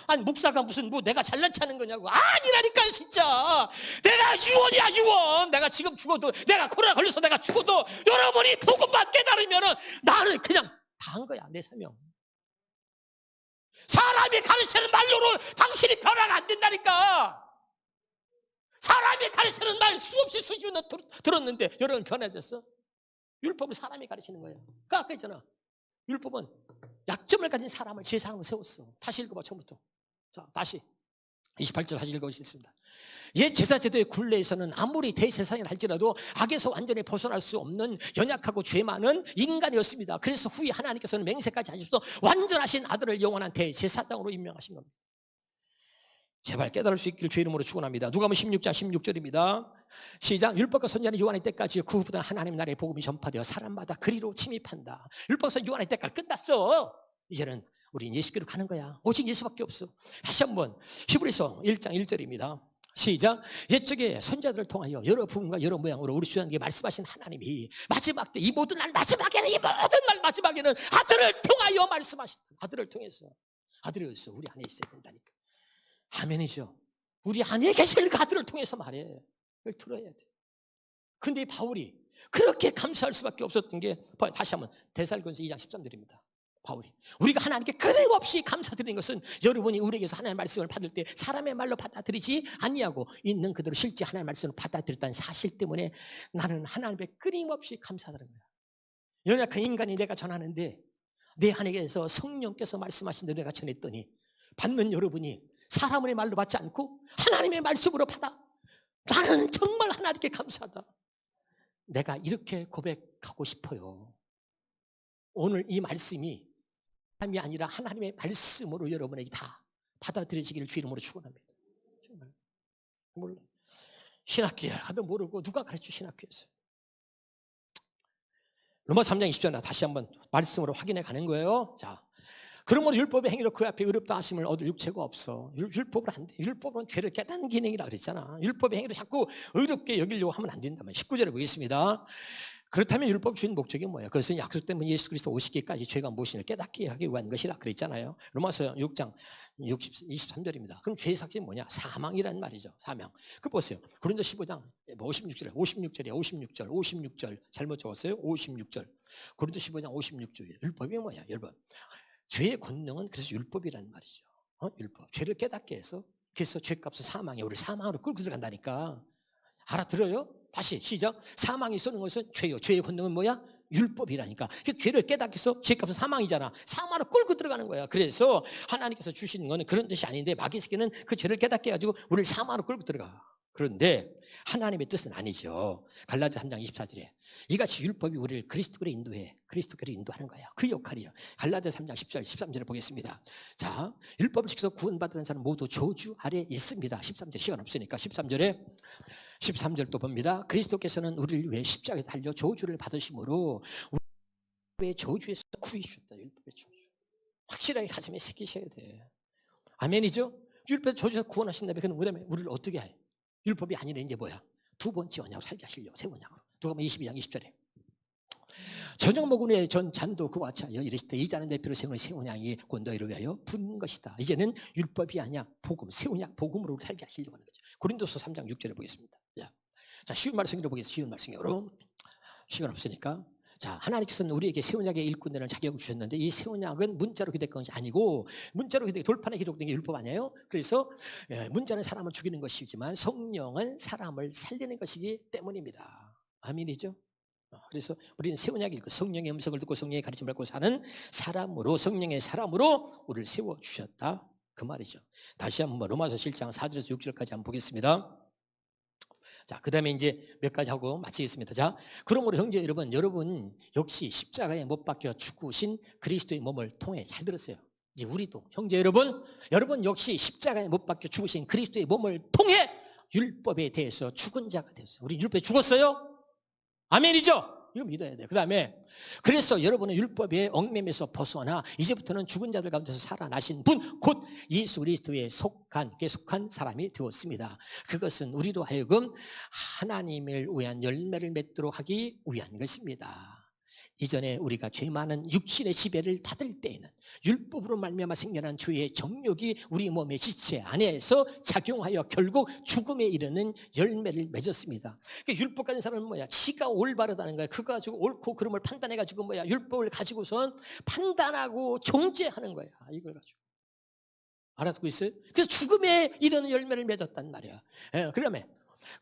아니 목사가 무슨 뭐 내가 잘난 체하는 거냐고. 아니라니까요 진짜. 내가 유언이야 유언. 내가 지금 죽어도, 내가 코로나 걸려서 내가 죽어도 여러분이 복음만 깨달으면 나는 그냥 다 한 거야. 내 사명. 사람이 가르치는 말로는 당신이 변화가 안 된다니까. 사람이 가르치는 말 수없이 수십 년 들었는데 여러분 변화됐어? 율법을 사람이 가르치는 거예요. 그러니까 아까 했잖아. 율법은 약점을 가진 사람을 제사장으로 세웠어. 다시 읽어봐 처음부터. 자 다시 28절 다시 읽어보시겠습니다. 옛 제사제도의 굴레에서는 아무리 대제사장이라 할지라도 악에서 완전히 벗어날 수 없는 연약하고 죄 많은 인간이었습니다. 그래서 후에 하나님께서는 맹세까지 하셔서 완전하신 아들을 영원한 대제사장으로 임명하신 겁니다. 제발 깨달을 수 있기를 주의 이름으로 축원합니다. 누가복음 16장 16절입니다. 시작. 율법과 선지자는 요한의 때까지 그 후보다 하나님 나라의 복음이 전파되어 사람마다 그리로 침입한다. 율법과 선지자 요한의 때까지 끝났어. 이제는 우리는 예수께로 가는 거야. 오직 예수밖에 없어. 다시 한번 히브리서 1장 1절입니다. 시작. 옛적에 선지자들을 통하여 여러 부분과 여러 모양으로 우리 주님께 말씀하신 하나님이 마지막 때 이 모든 날 마지막에는, 이 모든 날 마지막에는 아들을 통하여 말씀하신, 아들을 통해서, 아들이 어디서 우리 안에 있어야 된다니까. 아멘이죠. 우리 안에 계실 그 아들을 통해서 말해. 그걸 들어야 돼. 근데 바울이 그렇게 감사할 수밖에 없었던 게, 다시 한번 데살로니가서 2장 13절입니다. 바울이 우리가 하나님께 끊임없이 감사드리는 것은 여러분이 우리에게서 하나님의 말씀을 받을 때 사람의 말로 받아들이지 아니하고 있는 그대로 실제 하나님의 말씀을 받아들였다는 사실 때문에 나는 하나님께 끊임없이 감사하는 거야. 연약한 인간이 내가 전하는데 내 안에서 성령께서 말씀하신 대로 내가 전했더니 받는 여러분이 사람의 말로 받지 않고 하나님의 말씀으로 받아. 나는 정말 하나님께 감사하다. 내가 이렇게 고백하고 싶어요. 오늘 이 말씀이 사람이 아니라 하나님의 말씀으로 여러분에게 다 받아들여지기를 주 이름으로 축원합니다. 정말 몰라. 신학교에 가도 모르고 누가 가르쳐 신학교에서. 로마서 3장 20절 다시 한번 말씀으로 확인해 가는 거예요. 자, 그러므로 율법의 행위로 그 앞에 의롭다 하심을 얻을 육체가 없어. 율법은 안 돼. 율법은 죄를 깨닫는 기능이라 그랬잖아. 율법의 행위로 자꾸 의롭게 여기려고 하면 안 된다면. 19절에 보겠습니다. 그렇다면 율법 주인 목적이 뭐예요? 그것은 약속 때문에 예수 그리스도 오시기까지 죄가 무엇인지 깨닫게 하기 위한 것이라 그랬잖아요. 로마서 6장 23절입니다. 그럼 죄의 삭제는 뭐냐? 사망이란 말이죠. 사망. 그 보세요. 고린도 15장 56절 잘못 적었어요. 56절. 고린도 15장 56절. 율법이 뭐야? 율법. 죄의 권능은 그래서 율법이라는 말이죠. 율법. 죄를 깨닫게 해서, 그래서 죄값은 사망이에요. 우리 사망으로 끌고 들어간다니까. 알아들어요? 다시 시작. 사망이 쏘는 것은 죄요. 죄의 권능은 뭐야? 율법이라니까. 죄를 깨닫게 해서 죄값은 사망이잖아. 사망으로 끌고 들어가는 거야. 그래서 하나님께서 주시는 거는 그런 뜻이 아닌데, 마귀 새끼는 그 죄를 깨닫게 해가지고 우리를 사망으로 끌고 들어가. 그런데 하나님의 뜻은 아니죠. 갈라디아 3장 24절에 이같이 율법이 우리를 그리스도로 인도해, 그리스도께로 인도하는 거예요. 그 역할이에요. 갈라디아 3장 10절 13절에 보겠습니다. 자, 율법을 지켜서 구원받는 사람 모두 저주 아래 있습니다. 13절 시간 없으니까 13절 또 봅니다. 그리스도께서는 우리를 위해 십자가에 달려 저주를 받으심으로 우리의 저주에서 구해주셨다. 율법의 저주 확실하게 가슴에 새기셔야 돼. 아멘이죠? 율법의 저주에서 구원하신다면 그는 우리를 어떻게 해? 율법이 아니라 이제 뭐야? 두 번째 언약으로 살게 하시려고, 새 언약으로. 누가복음 22장 20절에 저녁 먹은 후에 전 잔도 그와 같이 하여 이르시되 이 잔은 내 피로 세우는 새 언약이 곧 너희를 위하여 붓는 것이다. 이제는 율법이 아니야, 복음, 새 언약, 복음으로 살게 하시려고 하는 거죠. 고린도서 3장 6절에 보겠습니다. 자, 쉬운 말씀으로 보겠습니다. 쉬운 말씀으로. 시간 없으니까. 자, 하나님께서는 우리에게 새 언약의 일꾼되는 자격을 주셨는데 이 새 언약은 문자로 기록된 것이 아니고, 문자로 기록된 돌판에 기록된 게 율법 아니에요? 그래서 문자는 사람을 죽이는 것이지만 성령은 사람을 살리는 것이기 때문입니다. 아멘이죠? 그래서 우리는 새 언약을 읽고 성령의 음성을 듣고 성령의 가르침을 받고 사는 사람으로, 성령의 사람으로 우리를 세워주셨다, 그 말이죠. 다시 한번 로마서 7장 4절에서 6절까지 한번 보겠습니다. 자, 그 다음에 이제 몇 가지 하고 마치겠습니다. 자, 그러므로 형제 여러분 역시 십자가에 못 박혀 죽으신 그리스도의 몸을 통해, 잘 들었어요. 이제 우리도 형제 여러분 역시 십자가에 못 박혀 죽으신 그리스도의 몸을 통해 율법에 대해서 죽은 자가 되었어요. 우리 율법에 죽었어요? 아멘이죠? 이거 믿어야 돼요. 그 다음에 그래서 여러분은 율법의 얽매에서 벗어나 이제부터는 죽은 자들 가운데서 살아나신 분, 곧 예수 그리스도에 속한 사람이 되었습니다. 그것은 우리로 하여금 하나님을 위한 열매를 맺도록 하기 위한 것입니다. 이전에 우리가 죄 많은 육신의 지배를 받을 때에는 율법으로 말미암아 생겨난 죄의 정욕이 우리 몸의 지체 안에서 작용하여 결국 죽음에 이르는 열매를 맺었습니다. 그러니까 율법 가진 사람은 뭐야? 지가 올바르다는 거야. 그거 가지고 옳고 그름을 판단해가지고 뭐야? 율법을 가지고선 판단하고 정죄하는 거야. 이걸 가지고. 알아듣고 있어요? 그래서 죽음에 이르는 열매를 맺었단 말이야.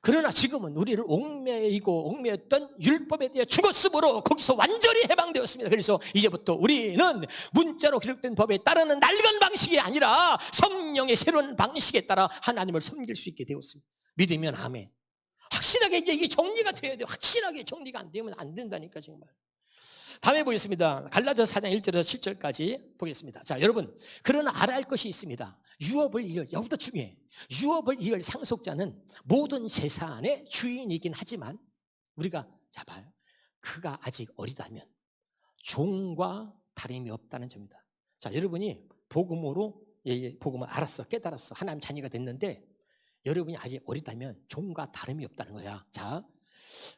그러나 지금은 우리를 옥매였던 율법에 대해 죽었으므로 거기서 완전히 해방되었습니다. 그래서 이제부터 우리는 문자로 기록된 법에 따르는 낡은 방식이 아니라 성령의 새로운 방식에 따라 하나님을 섬길 수 있게 되었습니다. 믿으면 아멘. 확실하게 이제 이게 정리가 돼야 돼요. 확실하게 정리가 안 되면 안 된다니까 정말. 다음에 보겠습니다. 갈라디아서 4장 1절에서 7절까지 보겠습니다. 자, 여러분, 그러나 알아야 할 것이 있습니다. 유업을 이을, 여기부터 중요해. 유업을 이을 상속자는 모든 재산의 주인이긴 하지만 우리가 봐요. 그가 아직 어리다면 종과 다름이 없다는 점이다. 자, 여러분이 복음으로 복음을 알았어, 깨달았어, 하나님 자녀가 됐는데 여러분이 아직 어리다면 종과 다름이 없다는 거야. 자,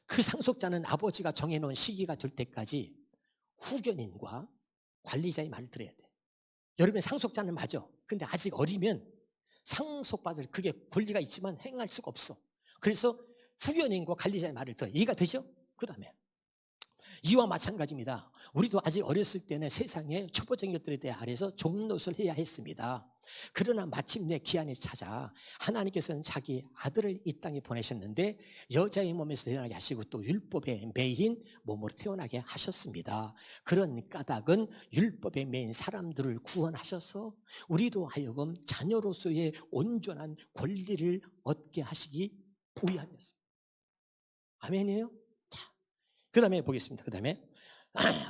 그 상속자는 아버지가 정해놓은 시기가 될 때까지 후견인과 관리자의 말을 들어야 돼. 여러분 상속자는 맞아. 근데 아직 어리면 상속받을 그게 권리가 있지만 행할 수가 없어. 그래서 후견인과 관리자의 말을 들어. 이해가 되죠? 그 다음에 이와 마찬가지입니다. 우리도 아직 어렸을 때는 세상의 초보적인 것들에 대해 아래서 종노릇을 해야 했습니다. 그러나 마침내 기한이 찾아 하나님께서는 자기 아들을 이 땅에 보내셨는데 여자의 몸에서 태어나게 하시고 또 율법에 매인 몸으로 태어나게 하셨습니다. 그런 까닭은 율법에 매인 사람들을 구원하셔서 우리로 하여금 자녀로서의 온전한 권리를 얻게 하시기 위함이었습니다. 아멘이에요? 그 다음에 보겠습니다. 그 다음에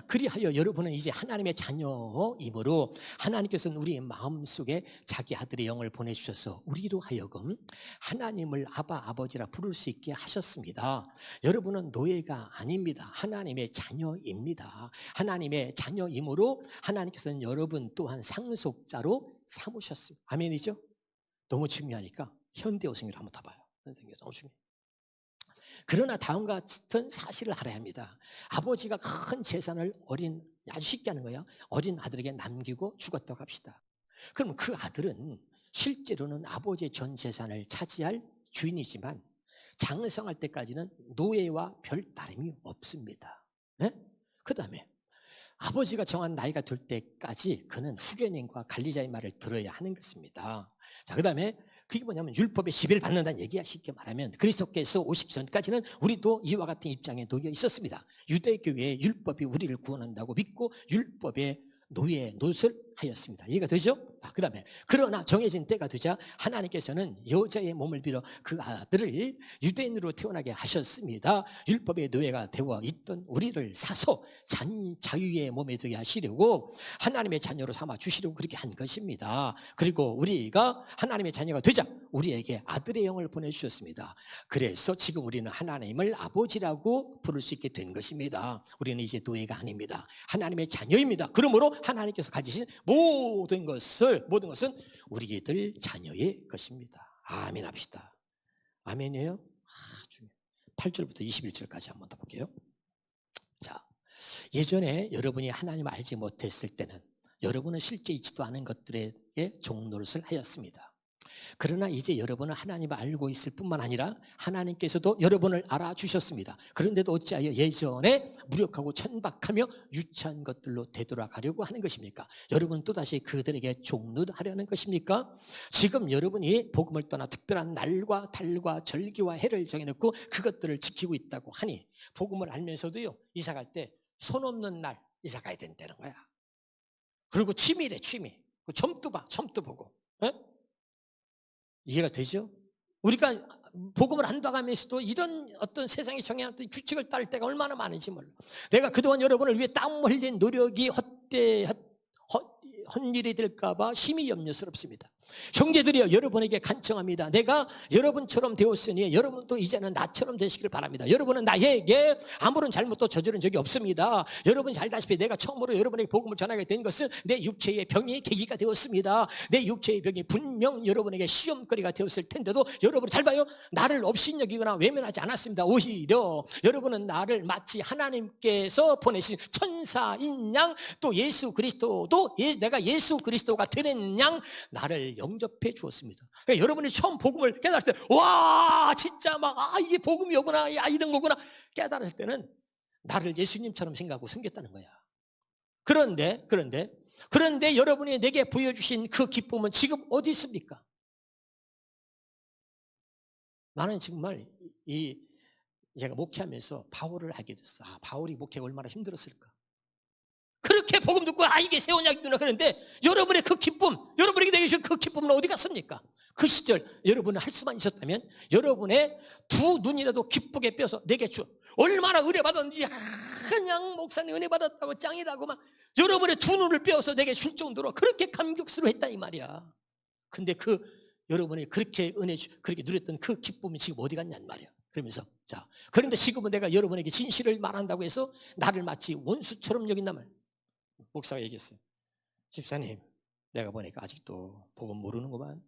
그리하여 여러분은 이제 하나님의 자녀이므로 하나님께서는 우리의 마음속에 자기 아들의 영을 보내주셔서 우리로 하여금 하나님을 아바 아버지라 부를 수 있게 하셨습니다. 여러분은 노예가 아닙니다. 하나님의 자녀입니다. 하나님의 자녀이므로 하나님께서는 여러분 또한 상속자로 삼으셨습니다. 아멘이죠? 너무 중요하니까 현대어성으로 한번 더 봐요. 너무 중요해요. 그러나 다음과 같은 사실을 알아야 합니다. 아버지가 큰 재산을 아주 쉽게 하는 거예요. 어린 아들에게 남기고 죽었다고 합시다. 그럼 그 아들은 실제로는 아버지의 전 재산을 차지할 주인이지만 장성할 때까지는 노예와 별 다름이 없습니다. 네? 그 다음에 아버지가 정한 나이가 될 때까지 그는 후견인과 관리자의 말을 들어야 하는 것입니다. 자, 그 다음에 그게 뭐냐면 율법의 지배를 받는다는 얘기야. 쉽게 말하면 그리스도께서 오시기 전까지는 우리도 이와 같은 입장에 놓여 있었습니다. 유대교회의 율법이 우리를 구원한다고 믿고 율법의 노예 노릇을 하였습니다. 이해가 되죠? 그 다음에 그러나 정해진 때가 되자 하나님께서는 여자의 몸을 빌어 그 아들을 유대인으로 태어나게 하셨습니다. 율법의 노예가 되어 있던 우리를 사서 자유의 몸에 되게 하시려고 하나님의 자녀로 삼아 주시려고 그렇게 한 것입니다. 그리고 우리가 하나님의 자녀가 되자 우리에게 아들의 영을 보내주셨습니다. 그래서 지금 우리는 하나님을 아버지라고 부를 수 있게 된 것입니다. 우리는 이제 노예가 아닙니다. 하나님의 자녀입니다. 그러므로 하나님께서 가지신 모든 것은 우리들 자녀의 것입니다. 아멘 합시다. 아멘이에요? 8절부터 21절까지 한번 더 볼게요. 자, 예전에 여러분이 하나님을 알지 못했을 때는 여러분은 실제 있지도 않은 것들에게 종노릇을 하였습니다. 그러나 이제 여러분은 하나님을 알고 있을 뿐만 아니라 하나님께서도 여러분을 알아주셨습니다. 그런데도 어찌하여 예전에 무력하고 천박하며 유치한 것들로 되돌아가려고 하는 것입니까? 여러분 또다시 그들에게 종노릇하려는 것입니까? 지금 여러분이 복음을 떠나 특별한 날과 달과 절기와 해를 정해놓고 그것들을 지키고 있다고 하니 복음을 알면서도요, 이사 갈 때 손 없는 날 이사 가야 된다는 거야. 그리고 취미래, 취미. 점도 봐, 점도 보고. 에? 이해가 되죠? 우리가 복음을 안다가면서도 이런 어떤 세상이 정해놓은 규칙을 따를 때가 얼마나 많은지 몰라. 내가 그동안 여러분을 위해 땀 흘린 노력이 헛일이 될까 봐 심히 염려스럽습니다. 형제들이여, 여러분에게 간청합니다. 내가 여러분처럼 되었으니 여러분도 이제는 나처럼 되시기를 바랍니다. 여러분은 나에게 아무런 잘못도 저지른 적이 없습니다. 여러분이 알다시피 내가 처음으로 여러분에게 복음을 전하게 된 것은 내 육체의 병이 계기가 되었습니다. 내 육체의 병이 분명 여러분에게 시험거리가 되었을 텐데도 여러분 잘 봐요. 나를 업신여기거나 외면하지 않았습니다. 오히려 여러분은 나를 마치 하나님께서 보내신 천사인 양, 또 예수 그리스도도 내가 예수 그리스도가 되는 양 나를 영접해 주었습니다. 그러니까 여러분이 처음 복음을 깨달을 때, 와, 진짜 막, 이게 복음이구나, 이런 거구나 깨달을 때는 나를 예수님처럼 생각하고 섬겼다는 거야. 그런데 여러분이 내게 보여주신 그 기쁨은 지금 어디 있습니까? 나는 정말 제가 목회하면서 바울을 알게 됐어. 바울이 목회가 얼마나 힘들었을까. 그렇게 복음 듣고 이게 새 언약이구나 그런데 여러분의 그 기쁨, 여러분에게 내게 주신 그 기쁨은 어디 갔습니까? 그 시절 여러분은 할 수만 있었다면 여러분의 두 눈이라도 기쁘게 빼서 내게 주. 얼마나 은혜 받았는지, 그냥 목사님 은혜 받았다고 짱이라고 막 여러분의 두 눈을 빼어서 내게 줄 정도로 그렇게 감격스러워했다 이 말이야. 근데 여러분이 그렇게 그렇게 누렸던 그 기쁨이 지금 어디 갔냔 말이야. 그러면서 그런데 지금은 내가 여러분에게 진실을 말한다고 해서 나를 마치 원수처럼 여긴단 말이야. 목사가 얘기했어요. 집사님, 내가 보니까 아직도 복음 모르는구만.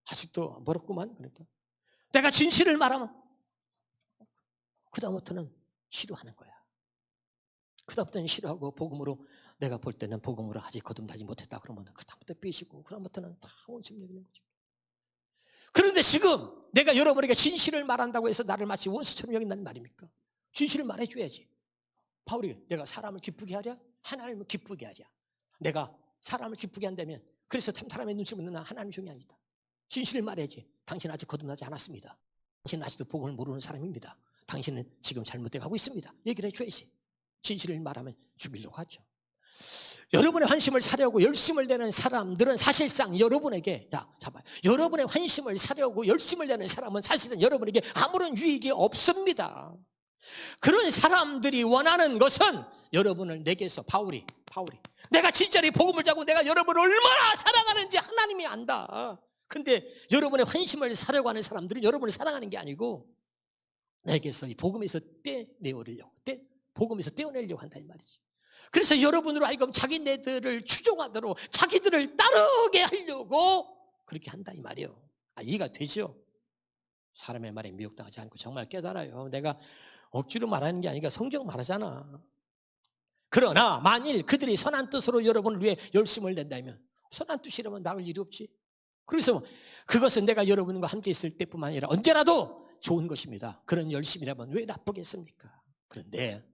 아직도 멀었구만. 그러니까 내가 진실을 말하면 그다음부터는 싫어하는 거야. 그다음부터는 싫어하고 복음으로 내가 볼 때는 복음으로 아직 거듭나지 못했다 그러면 그다음부터 삐지고 그다음부터는 다 원수처럼 여기는 거지. 그런데 지금 내가 여러분에게 진실을 말한다고 해서 나를 마치 원수처럼 여긴다는 말입니까? 진실을 말해줘야지. 바울이 내가 사람을 기쁘게 하랴? 하나님을 기쁘게 하랴. 내가 사람을 기쁘게 한다면 그래서 참 사람의 눈치를 보는 하나님 중이 아니다. 진실을 말해야지. 당신은 아직 거듭나지 않았습니다. 당신은 아직도 복음을 모르는 사람입니다. 당신은 지금 잘못되어 가고 있습니다. 얘기를 해줘야지. 진실을 말하면 죽이려고 하죠. 여러분의 환심을 사려고 열심을 내는 사람들은 사실상 여러분에게 여러분의 환심을 사려고 열심을 내는 사람은 사실은 여러분에게 아무런 유익이 없습니다. 그런 사람들이 원하는 것은 여러분을 내게서 바울이 내가 진짜로 복음을 잡고 내가 여러분을 얼마나 사랑하는지 하나님이 안다. 근데 여러분의 환심을 사려고 하는 사람들은 여러분을 사랑하는 게 아니고 내게서 이 복음에서 복음에서 떼어내려고 한다 이 말이지. 그래서 여러분으로 하여금 자기네들을 추종하도록 자기들을 따르게 하려고 그렇게 한다 이 말이에요. 이해가 되죠? 사람의 말에 미혹당하지 않고 정말 깨달아요. 내가 억지로 말하는 게 아니라 성경 말하잖아. 그러나 만일 그들이 선한 뜻으로 여러분을 위해 열심을 낸다면, 선한 뜻이라면 나을 일이 없지. 그래서 그것은 내가 여러분과 함께 있을 때뿐만 아니라 언제라도 좋은 것입니다. 그런 열심이라면 왜 나쁘겠습니까? 그런데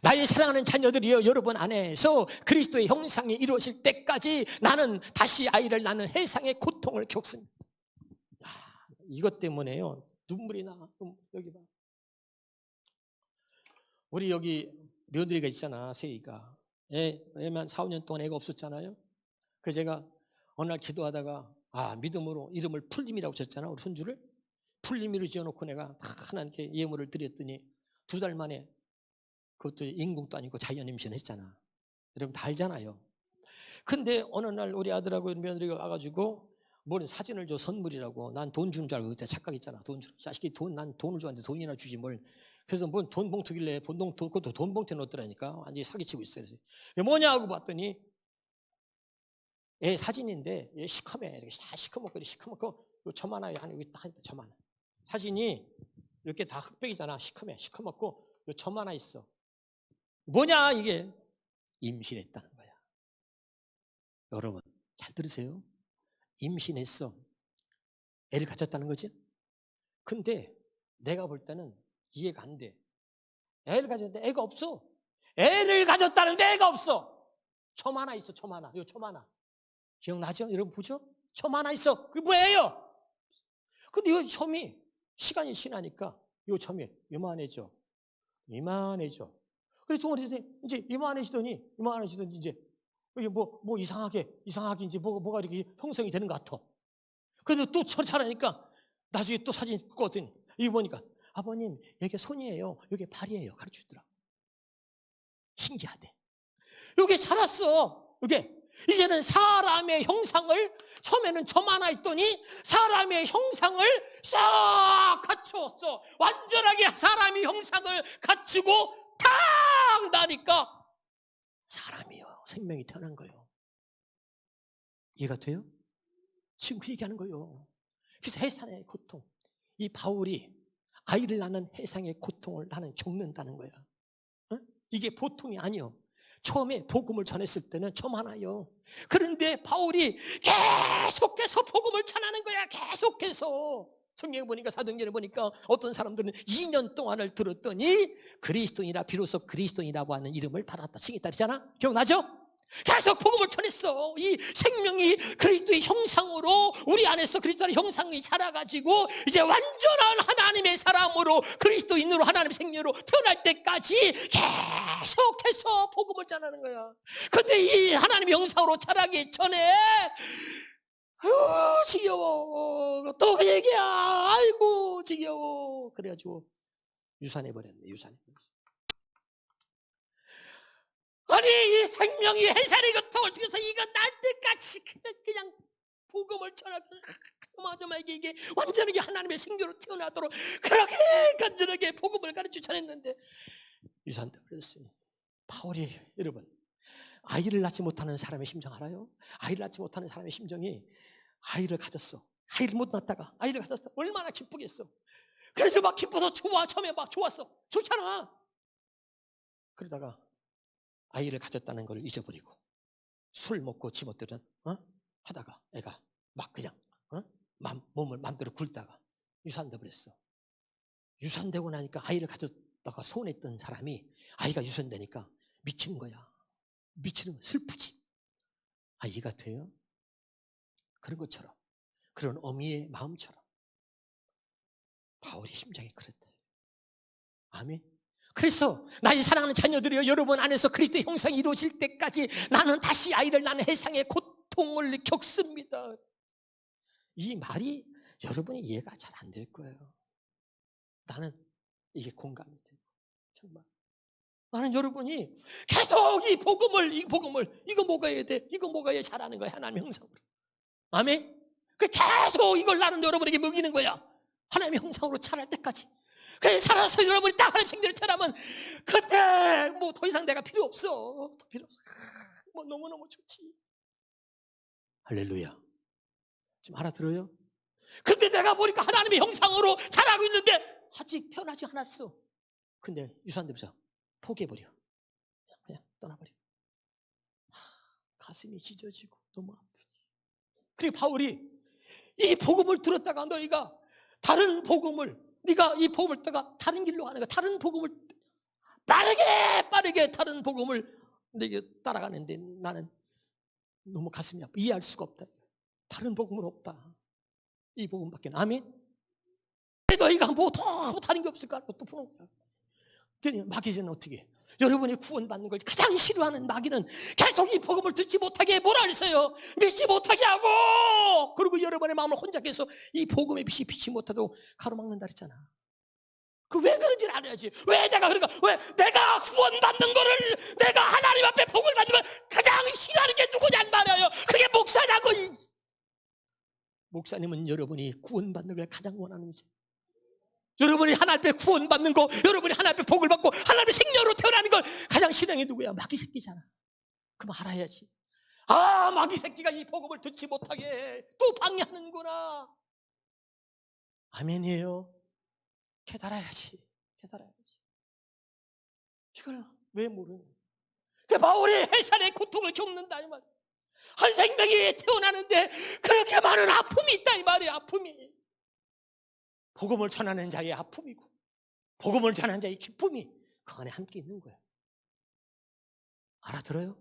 나의 사랑하는 자녀들이여, 여러분 안에서 그리스도의 형상이 이루어질 때까지 나는 다시 아이를 낳는 해상의 고통을 겪습니다. 이것 때문에요 눈물이 나. 여기 봐. 우리 여기 며느리가 있잖아, 세희가. 애만 4, 5년 동안 애가 없었잖아요. 그래서 제가 어느 날 기도하다가 믿음으로 이름을 풀림이라고 쳤잖아. 우리 손주를 풀림이로 지어놓고 내가 하나님께 예물을 드렸더니 2달 만에, 그것도 인공도 아니고 자연 임신했잖아. 여러분 다 알잖아요. 근데 어느 날 우리 아들하고 며느리가 와가지고 뭔 사진을 줘, 선물이라고. 난 돈 주는 줄 알고 그때 착각했잖아. 돈 주는 자식이 난 돈을 줬는데 돈이나 주지 뭘. 그래서 뭔 돈 봉투길래 그것도 돈 봉투에 넣었더라니까. 완전히 사기치고 있어요. 그래서 이게 뭐냐 하고 봤더니 애 사진인데 얘 시커매. 이렇게 다 시커멓고 요 저만하게 한 여기 딱 저만. 사진이 이렇게 다 흑백이잖아. 시커멓고 요 저만 하나 있어. 뭐냐 이게? 임신했다는 거야. 여러분 잘 들으세요. 임신했어. 애를 가졌다는 거지. 근데 내가 볼 때는 이해가 안 돼. 애를 가졌는데 애가 없어. 애를 가졌다는데 애가 없어. 점 하나 있어. 점 하나. 요 점 하나. 기억나죠? 여러분 보죠? 점 하나 있어. 그게 뭐예요? 근데 이 점이 시간이 지나니까 이 점이 이만해져. 그래서 이제 이만해지더니 이제 이게 뭐 이상하게 이제 뭐가 이렇게 형성이 되는 것 같아. 그래도 또 자라니까 나중에 또 사진 찍거든. 이거 보니까 아버님 여기 손이에요, 여기 발이에요 가르쳐 주더라. 신기하대. 여기 자랐어. 이제는 사람의 형상을, 처음에는 점 하나 있더니 사람의 형상을 싹 갖추었어. 완전하게 사람의 형상을 갖추고 탁 나니까 사람이요, 생명이 태어난 거예요. 이해가 돼요? 지금 그 얘기하는 거예요. 그래서 해산의 고통, 이 바울이 아이를 낳는 해상의 고통을 나는 겪는다는 거야. 어? 이게 보통이 아니요. 처음에 복음을 전했을 때는 점 하나요. 그런데 바울이 계속해서 복음을 전하는 거야. 계속해서. 성경에 보니까, 사도행전에 보니까 어떤 사람들은 2년 동안을 들었더니 그리스도인이라 비로소 그리스도인이라고 하는 이름을 받았다, 칭했다 그러잖아. 기억나죠? 계속 복음을 전했어. 이 생명이 그리스도의 형상으로 우리 안에서 그리스도의 형상이 자라가지고 이제 완전한 하나님의 사람으로, 그리스도인으로, 하나님의 생명으로 태어날 때까지 계속해서 복음을 전하는 거야. 근데 이 하나님의 형상으로 자라기 전에 지겨워, 또 그 얘기야, 아이고 지겨워, 그래가지고 유산해버렸네. 유산해버렸네. 아니, 이 생명이 해산의 고통을 통해서 이거 날 때까지 그냥 복음을 전하고, 맞아, 이게 완전하게 하나님의 생명으로 태어나도록 그렇게 간절하게 복음을 가르쳐 전했는데 유산돼 버렸어요. 바울이, 여러분, 아이를 낳지 못하는 사람의 심정 알아요? 아이를 낳지 못하는 사람의 심정이, 아이를 가졌어. 아이를 못 낳다가 아이를 가졌어. 얼마나 기쁘겠어. 그래서 막 기뻐서 좋아. 처음에 막 좋았어. 좋잖아. 그러다가 아이를 가졌다는 걸 잊어버리고 술 먹고 지멋대로 하다가 애가 막 그냥 몸을 맘대로 굴다가 유산돼 버렸어. 유산되고 나니까 아이를 가졌다가 소원했던 사람이 아이가 유산되니까 미치는 거야. 미치는 거야. 슬프지. 아, 이해가 돼요? 그런 것처럼, 그런 어미의 마음처럼 바울의 심장이 그랬다. 아멘. 그래서 나의 사랑하는 자녀들이여, 여러분 안에서 그리스도의 형상이 이루어질 때까지 나는 다시 아이를 낳는 해상의 고통을 겪습니다. 이 말이 여러분이 이해가 잘 안 될 거예요. 나는 이게 공감이 되고, 정말 나는 여러분이 계속 이 복음을 이거 먹어야 돼, 이거 먹어야 잘하는 거야, 하나님의 형상으로. 아멘. 그 계속 이걸 나는 여러분에게 먹이는 거야, 하나님의 형상으로 자랄 때까지. 그래, 살아서 여러분이 딱 하나님 생명을 태어나면 그때 뭐 더 이상 내가 필요 없어. 더 필요 없어. 뭐 너무너무 좋지. 할렐루야. 지금 알아들어요? 근데 내가 보니까 하나님의 형상으로 자라고 있는데 아직 태어나지 않았어. 근데 유산되면서 포기해버려. 그냥 떠나버려. 가슴이 찢어지고 너무 아프지. 그리고 바울이 이 복음을 들었다가 너희가 다른 복음을, 네가 이 복음을 따가 다른 길로 가는 거야. 다른 복음을 빠르게 다른 복음을 내게 따라가는데 나는 너무 가슴이 아파. 이해할 수가 없다. 다른 복음은 없다. 이 복음밖에. 아멘. 너희가 뭐 다른 게 없을까? 또 푸는 거야. 그러니 마귀는 어떻게 해? 여러분이 구원받는 걸 가장 싫어하는 마귀는 계속 이 복음을 듣지 못하게 뭐라 그랬어요? 믿지 못하게 하고, 그리고 여러분의 마음을 혼잡해서 이 복음의 빛이 비치 못하도록 가로막는다 그랬잖아. 그 왜 그런지 알아야지. 왜 내가 그런가? 왜 내가 구원받는 거를, 내가 하나님 앞에 복을 받는 걸 가장 싫어하는 게 누구냔 말이에요. 그게 목사냐고. 목사님은 여러분이 구원받는 걸 가장 원하는 거지. 여러분이 하나님 앞에 구원받는 거, 여러분이 하나님 앞에 복을 받고 하나님의 생명으로 태어나는 걸 가장 싫어하는 게 누구야? 마귀 새끼잖아. 그럼 알아야지. 아, 마귀 새끼가 이 복음을 듣지 못하게 또 방해하는구나. 아멘이에요. 깨달아야지. 이걸 왜 모르는 거야? 그 바울이 해산의 고통을 겪는다 이 말. 한 생명이 태어나는데 그렇게 많은 아픔이 있다 이 말이야. 아픔이. 복음을 전하는 자의 아픔이고 복음을 전하는 자의 기쁨이 그 안에 함께 있는 거예요. 알아들어요?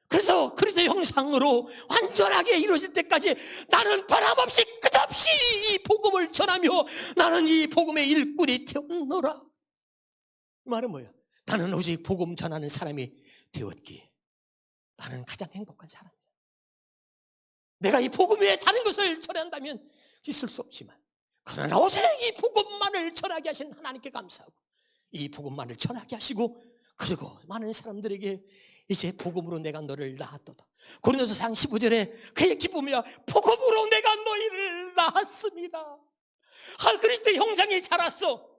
그래서 그리스도의 형상으로 완전하게 이루어질 때까지 나는 변함없이 끝없이 이 복음을 전하며 나는 이 복음의 일꾼이 되었노라. 이 말은 뭐예요? 나는 오직 복음 전하는 사람이 되었기에 나는 가장 행복한 사람이야. 내가 이 복음 외에 다른 것을 전한다면 있을 수 없지만, 그러나 오직 이 복음만을 전하게 하신 하나님께 감사하고 이 복음만을 전하게 하시고, 그리고 많은 사람들에게 이제 복음으로 내가 너를 낳았도다, 고린도서 4장 15절에 그의 기쁨이야 복음으로 내가 너희를 낳았습니다. 그리스도의 형상이 자랐어.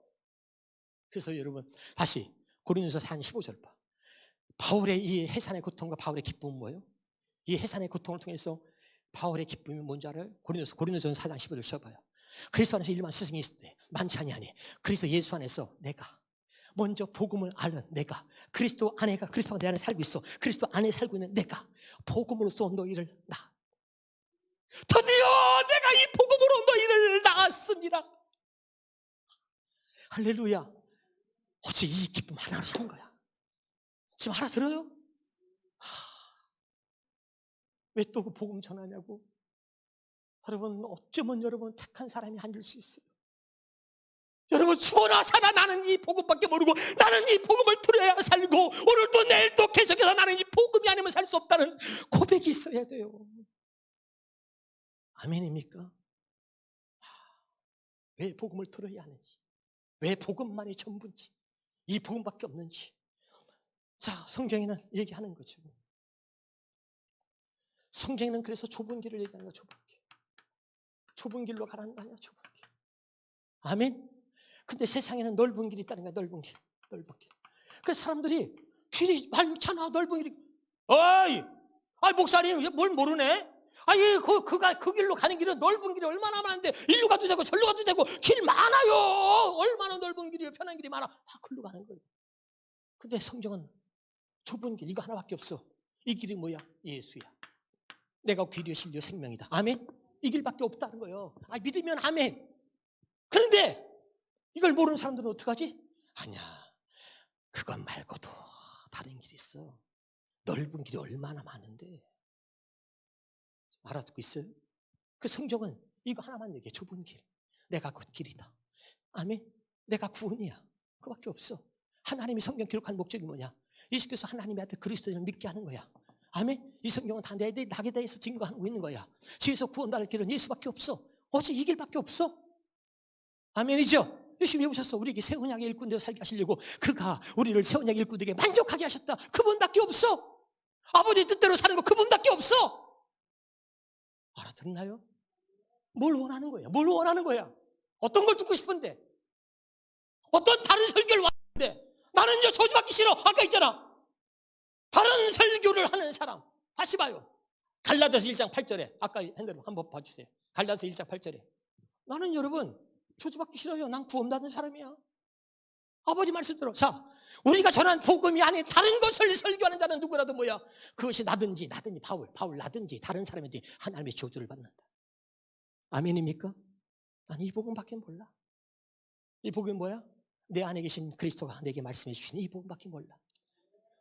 그래서 여러분 다시 고린도서 4장 15절 봐. 바울의 이 해산의 고통과 바울의 기쁨은 뭐예요? 이 해산의 고통을 통해서 바울의 기쁨이 뭔지 알아요? 고린도전 4장 15절 써봐요. 그리스도 안에서 일반 스승이 있을 때 많지 아니하니 그리스도 예수 안에서 내가 먼저 복음을 아는 내가 그리스도 안에가 그리스도가 내 안에 살고 있어. 그리스도 안에 살고 있는 내가 복음으로써 너희를 낳아. 드디어 내가 이 복음으로 너희를 낳았습니다. 할렐루야. 어째 이 기쁨 하나로 산 거야. 지금 알아들어요? 왜 또 그 복음 전하냐고. 여러분 어쩌면 여러분 착한 사람이 아닐 수 있어요. 여러분 죽어나 살아 나는 이 복음밖에 모르고 나는 이 복음을 들어야 살고 오늘도 내일도 계속해서 나는 이 복음이 아니면 살 수 없다는 고백이 있어야 돼요. 아멘입니까? 왜 복음을 들어야 하는지, 왜 복음만이 전부인지, 이 복음밖에 없는지. 자, 성경에는 얘기하는 거죠. 성경에는 그래서 좁은 길을 얘기하는 거야. 좁은 길로 가라는 거 아니야. 좁은 길. 아멘. 근데 세상에는 넓은 길이 있다는 거야. 넓은 길. 그래서 사람들이 길이 많잖아. 넓은 길이. 어이 목사님 뭘 모르네? 그 길로 가는 길은 넓은 길이 얼마나 많은데 일로 가도 되고 절로 가도 되고 길 많아요. 얼마나 넓은 길이에요. 편한 길이 많아. 다 글로 가는 거예요. 근데 성경은 좁은 길 이거 하나밖에 없어. 이 길이 뭐야? 예수야. 내가 길이요 진리요 생명이다. 아멘. 이 길밖에 없다는 거예요. 믿으면 아멘. 그런데 이걸 모르는 사람들은 어떡하지? 아니야. 그것 말고도 다른 길이 있어. 넓은 길이 얼마나 많은데. 알아듣고 있어요? 그 성경은 이거 하나만 얘기해. 좁은 길. 내가 그 길이다. 아멘. 내가 구원이야. 그거밖에 없어. 하나님이 성경 기록한 목적이 뭐냐? 예수께서 하나님의 아들 그리스도를 믿게 하는 거야. 아멘. 이 성경은 다 나에 대해서 증거하고 있는 거야. 지에서 구원받을 길은 예수밖에 없어. 어째 이 길밖에 없어? 아멘이죠? 예수님이 오셔서 우리에게 새 언약의 일꾼되어 살게 하시려고 그가 우리를 새 언약의 일꾼에게 만족하게 하셨다. 그분밖에 없어. 아버지 뜻대로 사는 거 그분밖에 없어. 알아듣나요? 뭘 원하는 거야? 뭘 원하는 거야? 어떤 걸 듣고 싶은데? 어떤 다른 설교를 왔는데? 나는 이제 저주받기 싫어. 아까 있잖아. 다른 설교를 하는 사람. 다시 봐요. 갈라디아서 1장 8절에 아까 핸드폰 한번 봐주세요. 갈라디아서 1장 8절에 나는 여러분 저주받기 싫어요. 난 구원받은 사람이야. 아버지 말씀대로. 자, 우리가 전한 복음이 아닌 다른 것을 설교하는 자는 누구라도 뭐야? 그것이 나든지 바울 나든지 다른 사람인지 하나님의 저주를 받는다. 아멘입니까? 난 이 복음밖에 몰라. 이 복음이 뭐야? 내 안에 계신 그리스도가 내게 말씀해 주시는 이 복음밖에 몰라.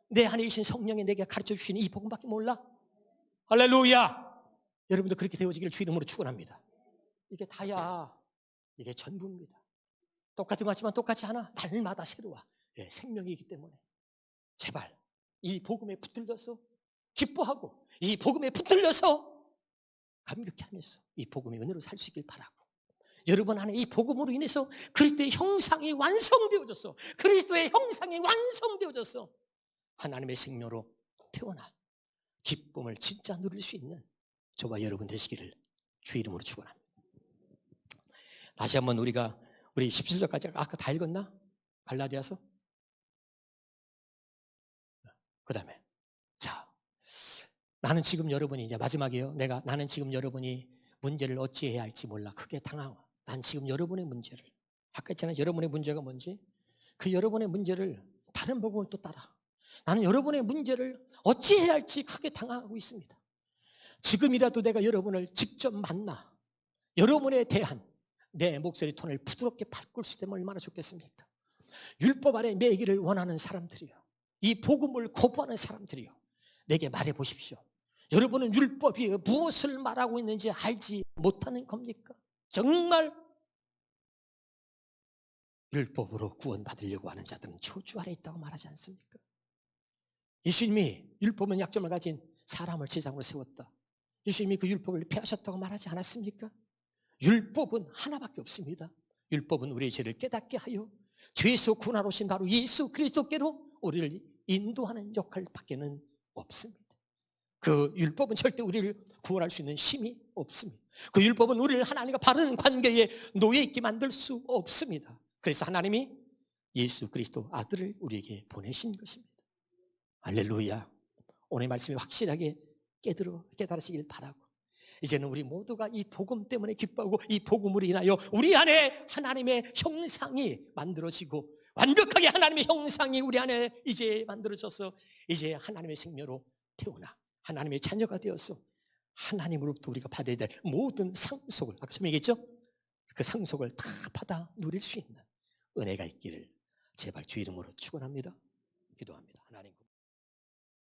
내 안에 계신 성령이 내게 가르쳐 주시는 이 복음밖에 몰라. 할렐루야. 여러분도 그렇게 되어지기를 주 이름으로 축원합니다. 이게 다야. 이게 전부입니다. 똑같은 것 같지만 똑같지 않아. 날마다 새로워. 생명이기 때문에 제발 이 복음에 붙들려서 기뻐하고 이 복음에 붙들려서 감격해 하면서 이 복음의 은혜로 살 수 있길 바라고, 여러분 안에 이 복음으로 인해서 그리스도의 형상이 완성되어져서 그리스도의 형상이 완성되어져서 하나님의 생명으로 태어나 기쁨을 진짜 누릴 수 있는 저와 여러분 되시기를 주 이름으로 축원합니다. 다시 한번 우리 17절까지 아까 다 읽었나? 갈라디아서? 그 다음에 자, 나는 지금 여러분이 이제 마지막이에요. 나는 지금 여러분이 문제를 어찌해야 할지 몰라 크게 당황. 난 지금 여러분의 문제를, 아까 있잖아요. 여러분의 문제가 뭔지, 그 여러분의 문제를 다른 복음을 또 따라 나는 여러분의 문제를 어찌해야 할지 크게 당황하고 있습니다. 지금이라도 내가 여러분을 직접 만나 여러분에 대한 내 목소리 톤을 부드럽게 바꿀 수 있다면 얼마나 좋겠습니까? 율법 아래 매기를 원하는 사람들이요, 이 복음을 거부하는 사람들이요, 내게 말해 보십시오. 여러분은 율법이 무엇을 말하고 있는지 알지 못하는 겁니까? 정말 율법으로 구원받으려고 하는 자들은 저주 아래 있다고 말하지 않습니까? 예수님이 율법은 약점을 가진 사람을 제장으로 세웠다. 예수님이 그 율법을 폐하셨다고 말하지 않았습니까? 율법은 하나밖에 없습니다. 율법은 우리의 죄를 깨닫게 하여 죄에서 구원하신 바로 예수 그리스도께로 우리를 인도하는 역할밖에는 없습니다. 그 율법은 절대 우리를 구원할 수 있는 힘이 없습니다. 그 율법은 우리를 하나님과 바른 관계에 놓여 있게 만들 수 없습니다. 그래서 하나님이 예수 그리스도 아들을 우리에게 보내신 것입니다. 할렐루야. 오늘 말씀이 확실하게 깨달으시길 바라고, 이제는 우리 모두가 이 복음 때문에 기뻐하고 이 복음으로 인하여 우리 안에 하나님의 형상이 만들어지고 완벽하게 하나님의 형상이 우리 안에 이제 만들어져서 이제 하나님의 생명으로 태어나 하나님의 자녀가 되어서 하나님으로부터 우리가 받아야 될 모든 상속을, 아까 처음 얘기했죠? 그 상속을 다 받아 누릴 수 있는 은혜가 있기를 제발 주 이름으로 축원합니다. 기도합니다. 하나님.